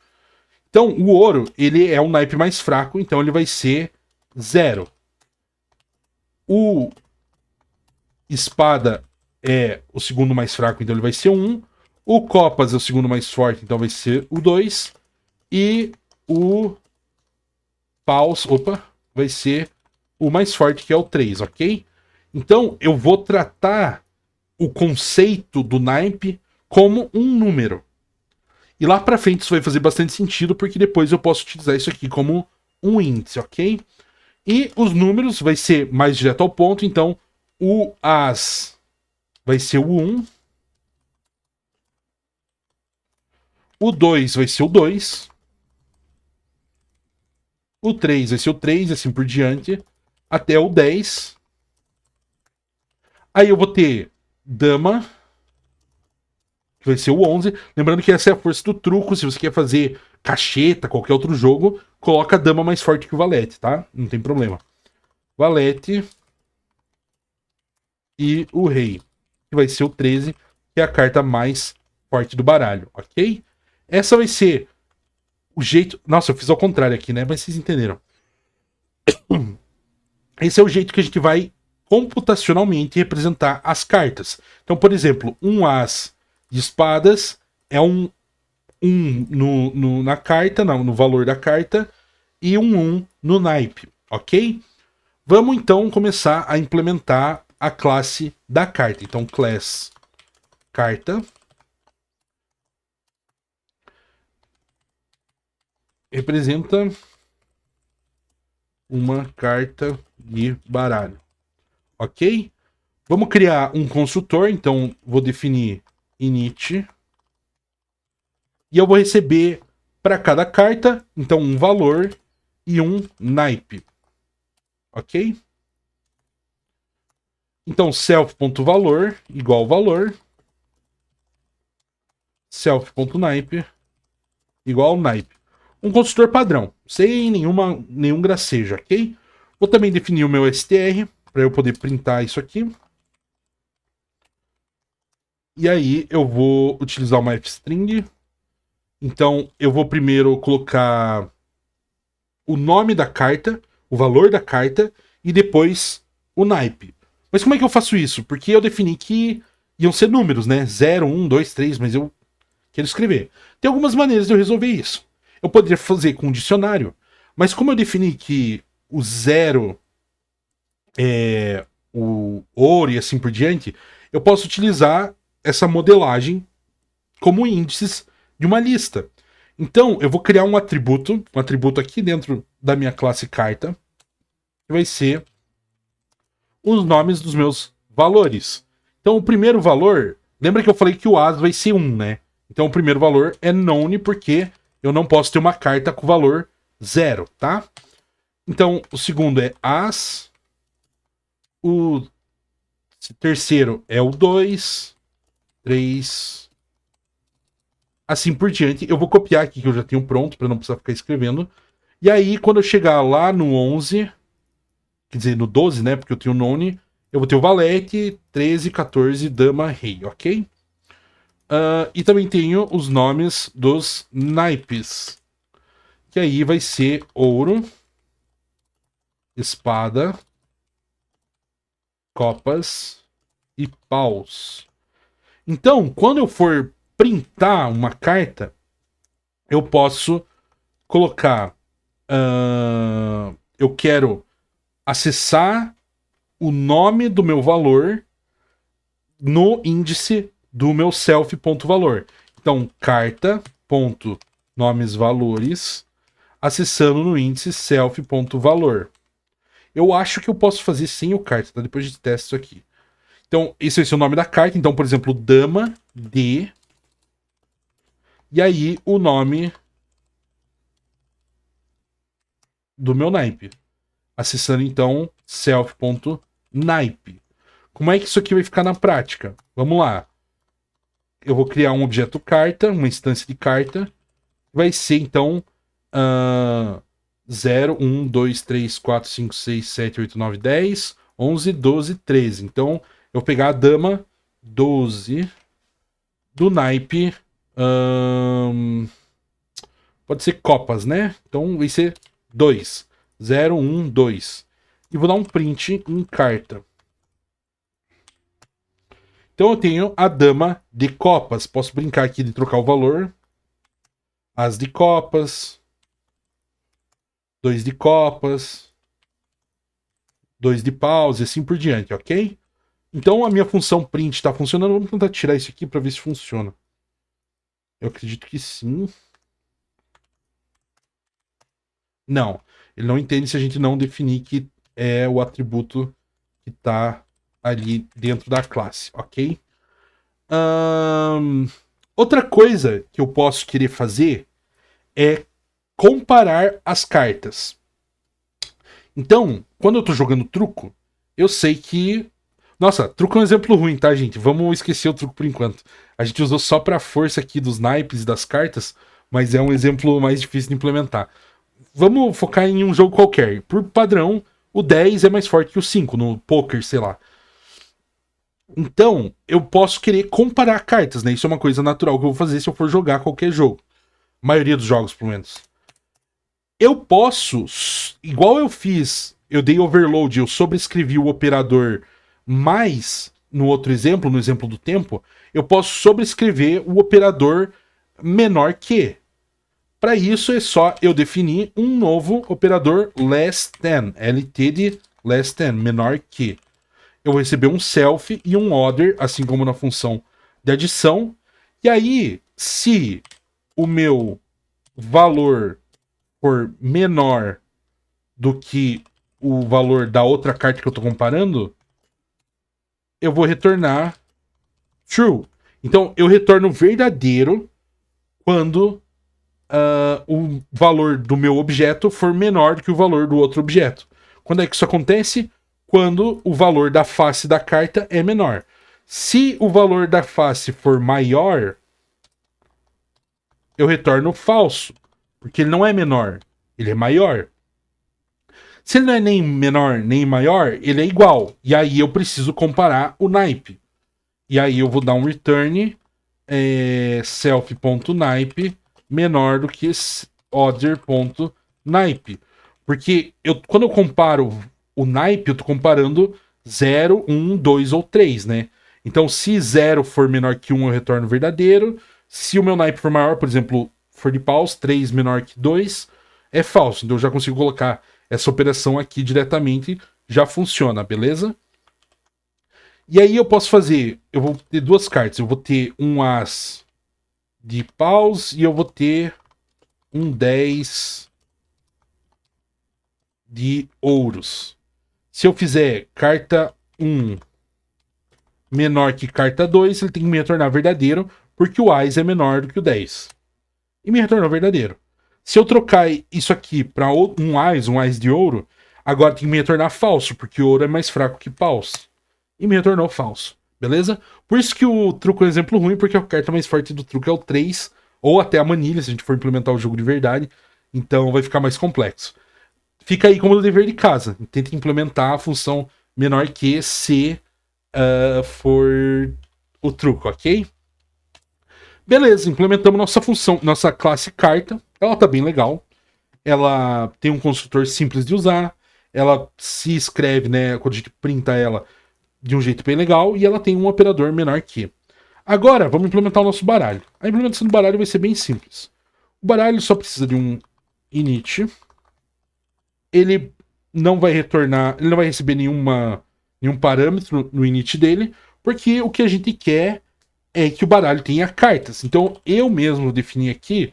Então, o ouro, ele é um naipe mais fraco, então ele vai ser 0. O espada é o segundo mais fraco, então ele vai ser 1. O copas é o segundo mais forte, então vai ser o 2. E o paus, vai ser o mais forte, que é o 3, ok? Então, eu vou tratar o conceito do naipe como um número. E lá pra frente isso vai fazer bastante sentido, porque depois eu posso utilizar isso aqui como um índice, ok? E os números vai ser mais direto ao ponto, então o as vai ser o 1, o 2 vai ser o 2, o 3 vai ser o 3 e assim por diante, até o 10. Aí eu vou ter dama, que vai ser o 11. Lembrando que essa é a força do truco. Se você quer fazer cacheta, qualquer outro jogo, coloca a dama mais forte que o valete, tá? Não tem problema. Valete e o rei, que vai ser o 13, que é a carta mais forte do baralho, ok? Essa vai ser o jeito... Nossa, eu fiz ao contrário aqui, né? Mas vocês entenderam. Esse é o jeito que a gente vai computacionalmente representar as cartas. Então, por exemplo, um as de espadas é um 1 na carta, não, no valor da carta, e um 1 no naipe, ok? Vamos então começar a implementar a classe da carta. Então, class carta representa uma carta de baralho, ok? Vamos criar um construtor, então vou definir init e eu vou receber para cada carta, então um valor e um naipe, ok? Então self.valor igual valor, self.naipe igual naipe. Um construtor padrão, sem nenhum gracejo, ok? Vou também definir o meu str para eu poder printar isso aqui. E aí eu vou utilizar uma fstring. Então eu vou primeiro colocar o nome da carta, o valor da carta e depois o naipe. Mas como é que eu faço isso? Porque eu defini que iam ser números, né? 0, 1, 2, 3, mas eu quero escrever. Tem algumas maneiras de eu resolver isso. Eu poderia fazer com um dicionário, mas como eu defini que o 0 é o ouro e assim por diante, eu posso utilizar essa modelagem como índices de uma lista. Então, eu vou criar um atributo aqui dentro da minha classe carta, que vai ser os nomes dos meus valores. Então, o primeiro valor, lembra que eu falei que o as vai ser 1, né? Então, o primeiro valor é known, porque eu não posso ter uma carta com valor 0, tá? Então, o segundo é as, o terceiro é o 2, 3, assim por diante. Eu vou copiar aqui que eu já tenho pronto para não precisar ficar escrevendo. E aí, quando eu chegar lá no 11, quer dizer, no 12, né, porque eu tenho o none, eu vou ter o valete, 13, 14, dama, rei, ok? E também tenho os nomes dos naipes, que aí vai ser ouro, espada, copas e paus. Então, quando eu for printar uma carta, eu posso colocar. Eu quero acessar o nome do meu valor no índice do meu self.valor. Então, carta.nomesvalores acessando no índice self.valor. Eu acho que eu posso fazer sem o carta, tá? Depois a gente testa isso aqui. Então, esse vai ser o nome da carta. Então, por exemplo, dama de... E aí, o nome do meu naipe. Acessando, então, self.naipe. Como é que isso aqui vai ficar na prática? Vamos lá. eu vou criar um objeto carta, uma instância de carta. Vai ser, então, 0, 1, 2, 3, 4, 5, 6, 7, 8, 9, 10, 11, 12, 13. Então, eu vou pegar a dama 12 do naipe... pode ser copas, né? Então, vai ser 2. 0, 1, 2. E vou dar um print em carta. Então eu tenho a dama de copas. Posso brincar aqui de trocar o valor. As de copas. 2 de copas. 2 de paus e assim por diante, ok? Então a minha função print está funcionando. Vamos tentar tirar isso aqui para ver se funciona. Eu acredito que sim. Não. Ele não entende se a gente não definir que é o atributo que está ali dentro da classe, ok? Outra coisa que eu posso querer fazer é comparar as cartas. Então, quando eu tô jogando truco, eu sei que... Nossa, truco é um exemplo ruim, tá, gente? Vamos esquecer o truco por enquanto. A gente usou só pra força aqui dos naipes e das cartas, mas é um exemplo mais difícil de implementar. Vamos focar em um jogo qualquer. Por padrão, o 10 é mais forte que o 5, no poker, sei lá. Então, eu posso querer comparar cartas, né? Isso é uma coisa natural que eu vou fazer se eu for jogar qualquer jogo. A maioria dos jogos, pelo menos. Eu posso, igual eu fiz, eu dei overload, eu sobrescrevi o operador mais, no outro exemplo, no exemplo do tempo, eu posso sobrescrever o operador menor que. Para isso é só eu definir um novo operador less than, LT de less than, menor que. Eu vou receber um self e um order, assim como na função de adição. E aí, se o meu valor for menor do que o valor da outra carta que eu estou comparando, eu vou retornar true. Então, eu retorno verdadeiro quando o valor do meu objeto for menor do que o valor do outro objeto. Quando é que isso acontece? Quando o valor da face da carta é menor. Se o valor da face for maior, eu retorno falso, porque ele não é menor, ele é maior. Se ele não é nem menor nem maior, ele é igual. E aí eu preciso comparar o naipe. E aí eu vou dar um return self.naipe menor do que other.naipe. Porque quando eu comparo o naipe, eu estou comparando 0, 1, 2 ou 3, né? Então, se 0 for menor que 1, eu retorno verdadeiro. Se o meu naipe for maior, por exemplo, for de paus, 3 menor que 2, é falso. Então, eu já consigo colocar essa operação aqui diretamente, já funciona, beleza? E aí eu posso fazer, eu vou ter duas cartas, eu vou ter um as de paus e eu vou ter um 10 de ouros. Se eu fizer carta 1 menor que carta 2, ele tem que me retornar verdadeiro, porque o AIS é menor do que o 10. E me retornou verdadeiro. Se eu trocar isso aqui para um AIS de ouro, agora tem que me retornar falso, porque o ouro é mais fraco que paus. E me retornou falso, beleza? Por isso que o truco é um exemplo ruim, porque a carta mais forte do truco é o 3, ou até a manilha, se a gente for implementar o jogo de verdade. Então vai ficar mais complexo. Fica aí como dever de casa. Tenta implementar a função menor que se for o truco, ok? Beleza, implementamos nossa função, nossa classe carta. Ela tá bem legal. Ela tem um construtor simples de usar. Ela se escreve, né? Quando a gente printa ela de um jeito bem legal. E ela tem um operador menor que. Agora, vamos implementar o nosso baralho. A implementação do baralho vai ser bem simples. O baralho só precisa de um init. Ele não vai retornar, ele não vai receber nenhum parâmetro no init dele, porque o que a gente quer é que o baralho tenha cartas. Então eu mesmo defini aqui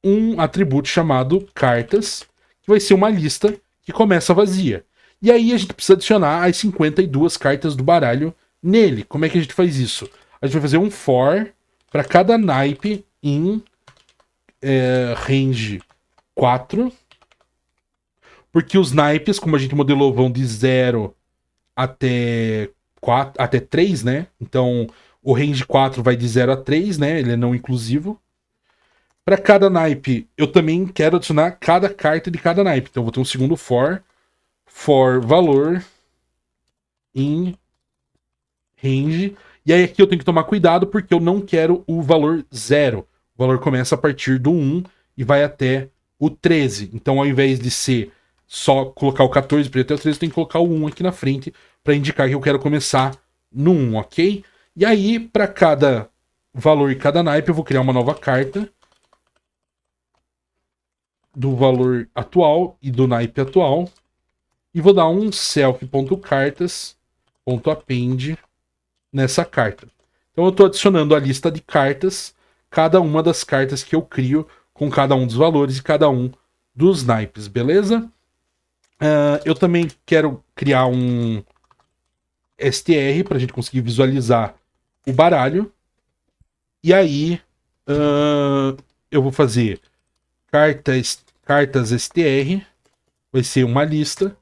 um atributo chamado cartas, que vai ser uma lista que começa vazia. E aí a gente precisa adicionar as 52 cartas do baralho nele. Como é que a gente faz isso? A gente vai fazer um for para cada naipe em range 4. Porque os naipes, como a gente modelou, vão de 0 até 4, até 3, né? Então, o range 4 vai de 0 a 3, né? Ele é não inclusivo. Para cada naipe, eu também quero adicionar cada carta de cada naipe. Então eu vou ter um segundo for valor in range. E aí aqui eu tenho que tomar cuidado porque eu não quero o valor 0. O valor começa a partir do 1 e vai até o 13. Então ao invés de ser só colocar o 14 para ir até o 13, eu tenho que colocar o 1 aqui na frente para indicar que eu quero começar no 1, ok? E aí, para cada valor e cada naipe, eu vou criar uma nova carta do valor atual e do naipe atual. E vou dar um self.cartas.append nessa carta. Então eu estou adicionando a lista de cartas, cada uma das cartas que eu crio com cada um dos valores e cada um dos naipes, beleza? Eu também quero criar um STR para a gente conseguir visualizar o baralho. E aí eu vou fazer cartas STR, vai ser uma lista.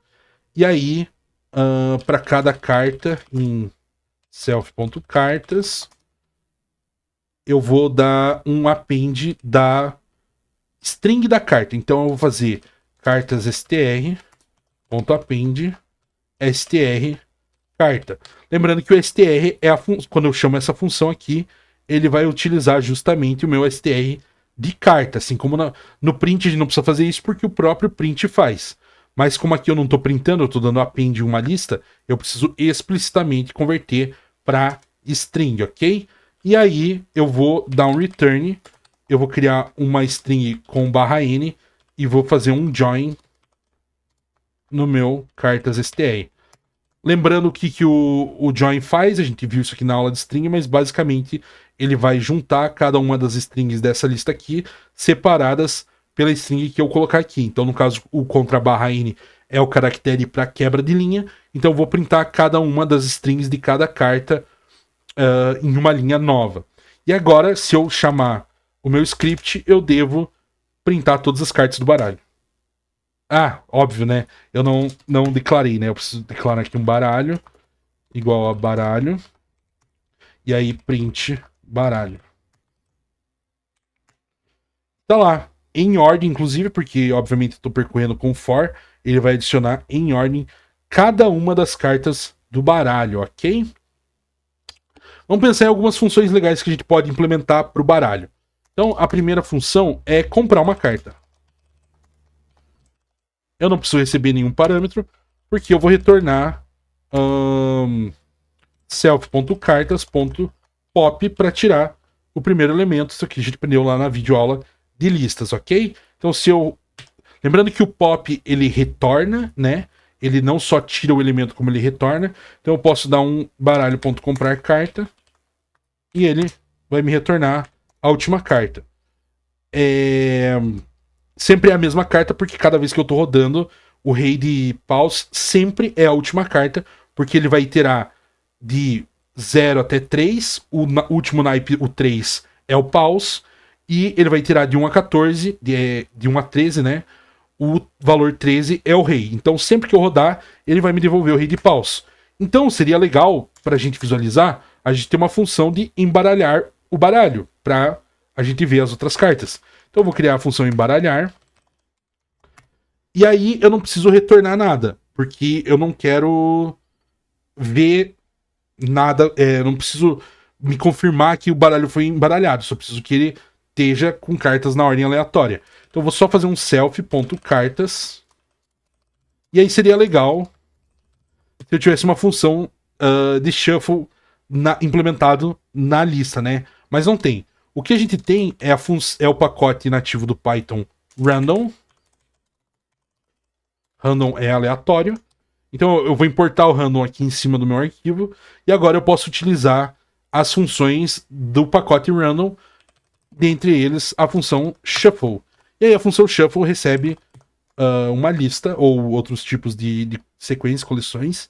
E aí, para cada carta em self.cartas, eu vou dar um append da string da carta. Então eu vou fazer cartas str.append str carta. Lembrando que o str é quando eu chamo essa função aqui, ele vai utilizar justamente o meu str de carta, assim como no print a gente não precisa fazer isso porque o próprio print faz. Mas como aqui eu não estou printando, eu estou dando append em uma lista, eu preciso explicitamente converter para string, ok? E aí eu vou dar um return, eu vou criar uma string com /n e vou fazer um join no meu cartas str. Lembrando o que o join faz, a gente viu isso aqui na aula de string, mas basicamente ele vai juntar cada uma das strings dessa lista aqui, separadas pela string que eu colocar aqui. Então, no caso, o contra /n é o caractere para quebra de linha. Então, eu vou printar cada uma das strings de cada carta em uma linha nova. E agora, se eu chamar o meu script, eu devo printar todas as cartas do baralho. Ah, óbvio, né? Eu não declarei, né? Eu preciso declarar aqui um baralho igual a baralho. E aí, print baralho. Tá lá. Em ordem, inclusive, porque obviamente estou percorrendo com for, ele vai adicionar em ordem cada uma das cartas do baralho, ok? Vamos pensar em algumas funções legais que a gente pode implementar para o baralho. Então, a primeira função é comprar uma carta. Eu não preciso receber nenhum parâmetro, porque eu vou retornar self.cartas.pop para tirar o primeiro elemento. Isso aqui a gente aprendeu lá na videoaula de listas, ok? Então, se eu... Lembrando que o pop, ele retorna, né? Ele não só tira o elemento, como ele retorna. Então, eu posso dar um baralho.comprar carta e ele vai me retornar a última carta. Sempre é a mesma carta, porque cada vez que eu tô rodando, o rei de paus sempre é a última carta, porque ele vai iterar de 0 até 3, o último naipe, o 3, é o paus, e ele vai tirar de 1 a 14, de 1 a 13, né? O valor 13 é o rei. Então, sempre que eu rodar, ele vai me devolver o rei de paus. Então, seria legal, pra gente visualizar, a gente ter uma função de embaralhar o baralho, pra a gente ver as outras cartas. Então, eu vou criar a função embaralhar. E aí, eu não preciso retornar nada, porque eu não quero ver nada, eu não preciso me confirmar que o baralho foi embaralhado, só preciso que ele esteja com cartas na ordem aleatória. Então eu vou só fazer um self.cartas. E aí seria legal se eu tivesse uma função de shuffle implementado na lista, né? Mas não tem. O que a gente tem é o pacote nativo do Python random. Random é aleatório. Então eu vou importar o random aqui em cima do meu arquivo. E agora eu posso utilizar as funções do pacote random, dentre eles a função shuffle. E aí a função shuffle recebe uma lista, ou outros tipos de sequências, coleções,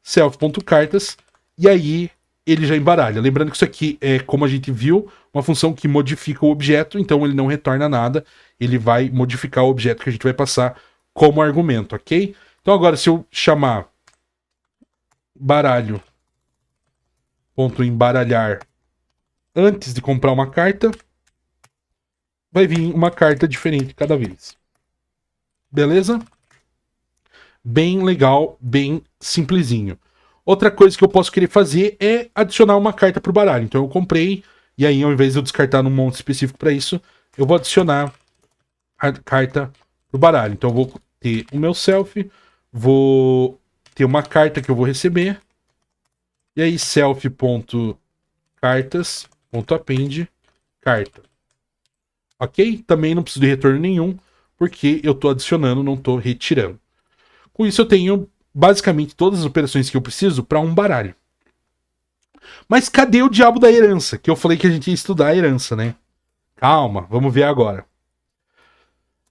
self.cartas, e aí ele já embaralha. Lembrando que isso aqui é, como a gente viu, uma função que modifica o objeto, então ele não retorna nada, ele vai modificar o objeto que a gente vai passar como argumento, ok? Então agora, se eu chamar baralho.embaralhar antes de comprar uma carta, vai vir uma carta diferente cada vez. Beleza? Bem legal, bem simplesinho. Outra coisa que eu posso querer fazer é adicionar uma carta pro baralho. Então eu comprei, e aí ao invés de eu descartar num monte específico para isso, eu vou adicionar a carta pro baralho. Então eu vou ter o meu self, vou ter uma carta que eu vou receber, e aí self.cartas.append carta. Ok? Também não preciso de retorno nenhum, porque eu estou adicionando, não estou retirando. Com isso eu tenho basicamente todas as operações que eu preciso para um baralho. Mas cadê o diabo da herança? Que eu falei que a gente ia estudar a herança, né? Calma, vamos ver agora.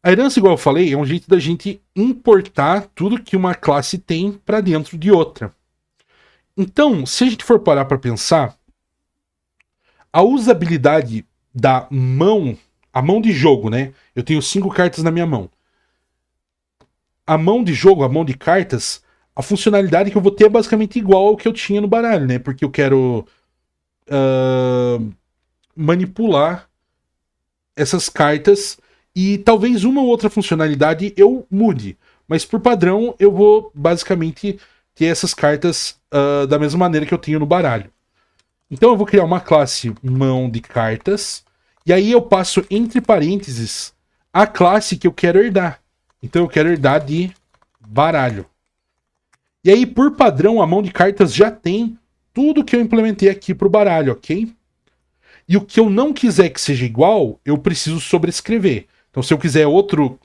A herança, igual eu falei, é um jeito da gente importar tudo que uma classe tem para dentro de outra. Então, se a gente for parar para pensar, a usabilidade da mão, a mão de jogo, né? Eu tenho 5 cartas na minha mão. A mão de jogo, a mão de cartas, a funcionalidade que eu vou ter é basicamente igual ao que eu tinha no baralho, né? Porque eu quero manipular essas cartas e talvez uma ou outra funcionalidade eu mude. Mas por padrão eu vou basicamente ter essas cartas da mesma maneira que eu tenho no baralho. Então eu vou criar uma classe mão de cartas e aí eu passo entre parênteses a classe que eu quero herdar. Então eu quero herdar de baralho. E aí, por padrão, a mão de cartas já tem tudo que eu implementei aqui pro baralho, ok? E o que eu não quiser que seja igual, eu preciso sobrescrever. Então, se eu quiser outro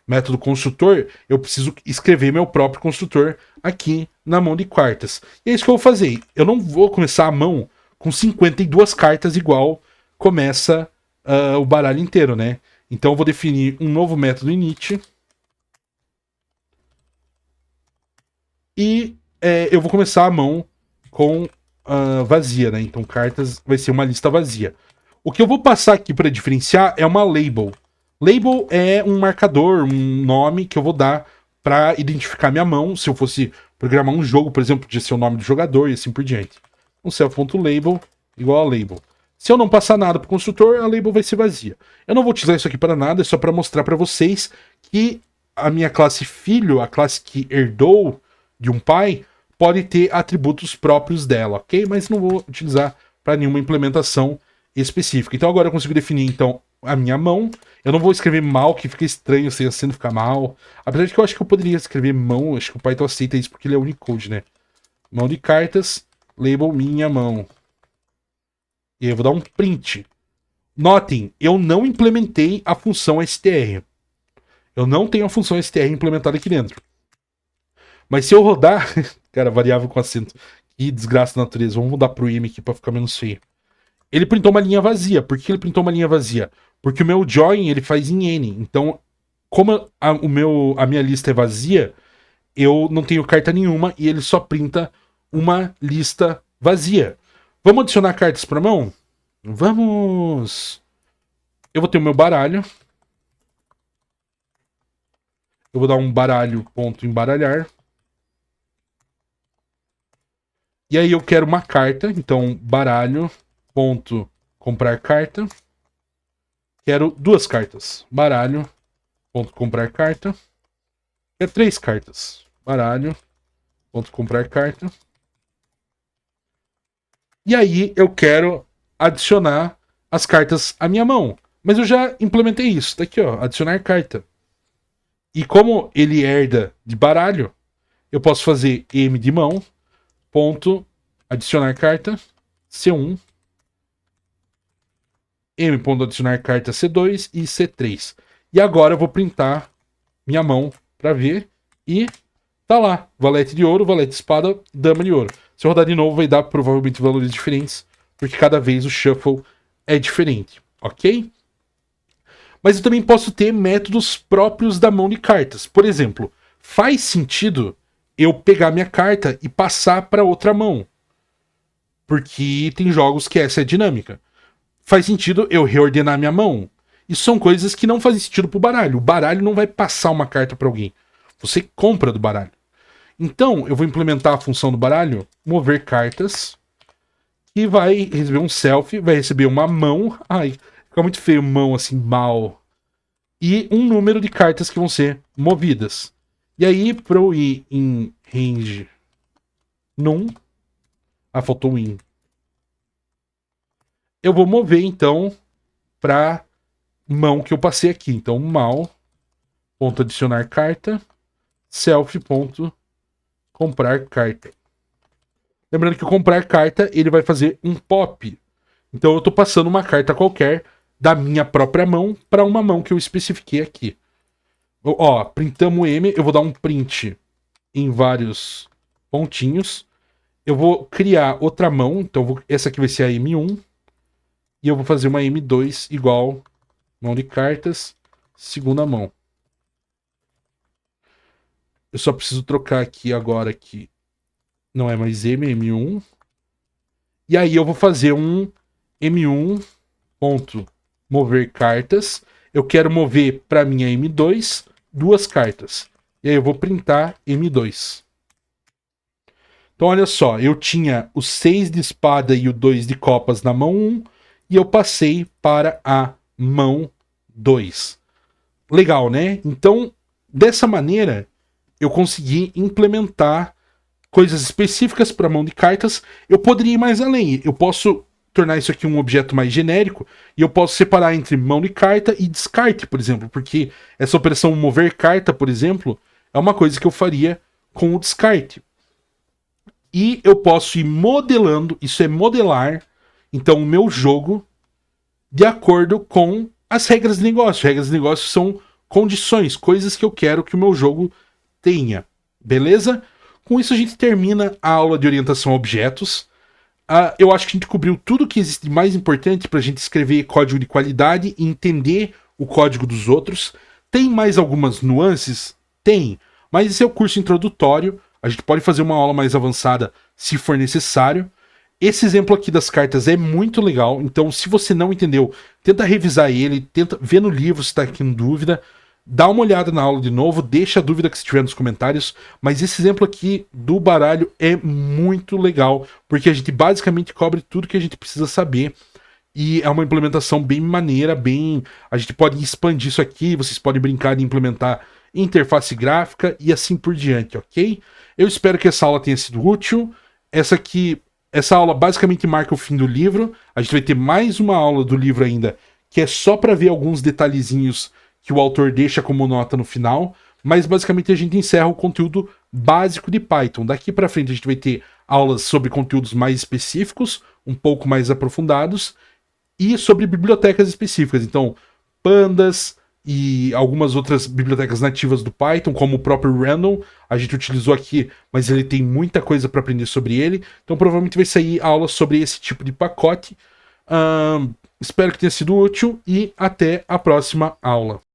método construtor, eu preciso escrever meu próprio construtor aqui na mão de cartas. E é isso que eu vou fazer. Eu não vou começar a mão com 52 cartas igual começa o baralho inteiro, né? Então eu vou definir um novo método init. E eu vou começar a mão com vazia, né? Então cartas vai ser uma lista vazia. O que eu vou passar aqui para diferenciar é uma label. Label é um marcador, um nome que eu vou dar para identificar minha mão. Se eu fosse programar um jogo, por exemplo, podia ser o nome do jogador e assim por diante. Um self.label igual a label. Se eu não passar nada para o construtor, a label vai ser vazia. Eu não vou utilizar isso aqui para nada, é só para mostrar para vocês que a minha classe filho, a classe que herdou de um pai, pode ter atributos próprios dela, ok? Mas não vou utilizar para nenhuma implementação específica. Então agora eu consigo definir então a minha mão. Eu não vou escrever mal, que fica estranho sem acento ficar mal. Apesar de que eu acho que eu poderia escrever mão, acho que o Python aceita isso porque ele é Unicode, né? Mão de cartas, label minha mão. E aí eu vou dar um print. Notem, eu não implementei a função str. Eu não tenho a função str implementada aqui dentro. Mas se eu rodar... Cara, variável com acento. Que desgraça da natureza. Vamos mudar pro m aqui pra ficar menos feio. Ele printou uma linha vazia. Por que ele printou uma linha vazia? Porque o meu join ele faz em n. Então, como a minha lista é vazia, eu não tenho carta nenhuma e ele só printa uma lista vazia. Vamos adicionar cartas pra mão? Vamos! Eu vou ter o meu baralho. Eu vou dar um baralho.embaralhar. E aí eu quero uma carta. Então, baralho.comprar carta. Quero 2 cartas. Baralho.comprar carta. Quero 3 cartas. Baralho.comprar carta. E aí eu quero adicionar as cartas à minha mão. Mas eu já implementei isso. Tá aqui, ó. Adicionar carta. E como ele herda de baralho, eu posso fazer m de mão, ponto, adicionar carta, C1, m, ponto, adicionar carta, C2 e C3. E agora eu vou printar minha mão para ver e tá lá, valete de ouro, valete de espada, dama de ouro. Se eu rodar de novo vai dar provavelmente valores diferentes, porque cada vez o shuffle é diferente, ok? Mas eu também posso ter métodos próprios da mão de cartas. Por exemplo, faz sentido eu pegar minha carta e passar para outra mão. Porque tem jogos que essa é a dinâmica. Faz sentido eu reordenar minha mão. Isso são coisas que não fazem sentido pro baralho. O baralho não vai passar uma carta para alguém. Você compra do baralho. Então, eu vou implementar a função do baralho, mover cartas, e vai receber um selfie, vai receber uma mão. Ai, fica muito feio mão assim, mal. E um número de cartas que vão ser movidas. E aí, para eu ir em range num. Ah, faltou um in. Eu vou mover então para mão que eu passei aqui. Então, mal, ponto adicionar carta, self, ponto comprar carta. Lembrando que comprar carta, ele vai fazer um pop. Então eu estou passando uma carta qualquer da minha própria mão para uma mão que eu especifiquei aqui. Ó, printamos M, eu vou dar um print em vários pontinhos. Eu vou criar outra mão, então essa aqui vai ser a M1. E eu vou fazer uma M2 igual mão de cartas, segunda mão. Eu só preciso trocar aqui agora que não é mais M, é M1. E aí eu vou fazer um M1 ponto mover cartas. Eu quero mover para minha M2 duas cartas. E aí eu vou printar M2. Então olha só, eu tinha o 6 de espada e o 2 de copas na mão 1 e eu passei para a mão 2. Legal, né? Então, dessa maneira, eu consegui implementar coisas específicas para a mão de cartas. Eu poderia ir mais além. Eu posso tornar isso aqui um objeto mais genérico e eu posso separar entre mão de carta e descarte, por exemplo, porque essa operação mover carta, por exemplo, é uma coisa que eu faria com o descarte. E eu posso ir modelando, isso é modelar, então, o meu jogo de acordo com as regras de negócio. Regras de negócio são condições, coisas que eu quero que o meu jogo tenha. Beleza? Com isso a gente termina a aula de orientação a objetos. Eu acho que a gente cobriu tudo que existe de mais importante para a gente escrever código de qualidade e entender o código dos outros. Tem mais algumas nuances? Tem. Mas esse é o curso introdutório. A gente pode fazer uma aula mais avançada se for necessário. Esse exemplo aqui das cartas é muito legal, então se você não entendeu, tenta revisar ele, tenta ver no livro se está aqui em dúvida, dá uma olhada na aula de novo, deixa a dúvida que se tiver nos comentários, mas esse exemplo aqui do baralho é muito legal, porque a gente basicamente cobre tudo que a gente precisa saber, e é uma implementação bem maneira, a gente pode expandir isso aqui, vocês podem brincar de implementar interface gráfica e assim por diante, ok? Eu espero que essa aula tenha sido útil, essa aula basicamente marca o fim do livro. A gente vai ter mais uma aula do livro ainda, que é só para ver alguns detalhezinhos que o autor deixa como nota no final. Mas basicamente a gente encerra o conteúdo básico de Python. Daqui para frente a gente vai ter aulas sobre conteúdos mais específicos, um pouco mais aprofundados, e sobre bibliotecas específicas. Então, pandas e algumas outras bibliotecas nativas do Python, como o próprio Random, a gente utilizou aqui, mas ele tem muita coisa para aprender sobre ele. Então provavelmente vai sair aula sobre esse tipo de pacote. Espero que tenha sido útil e até a próxima aula.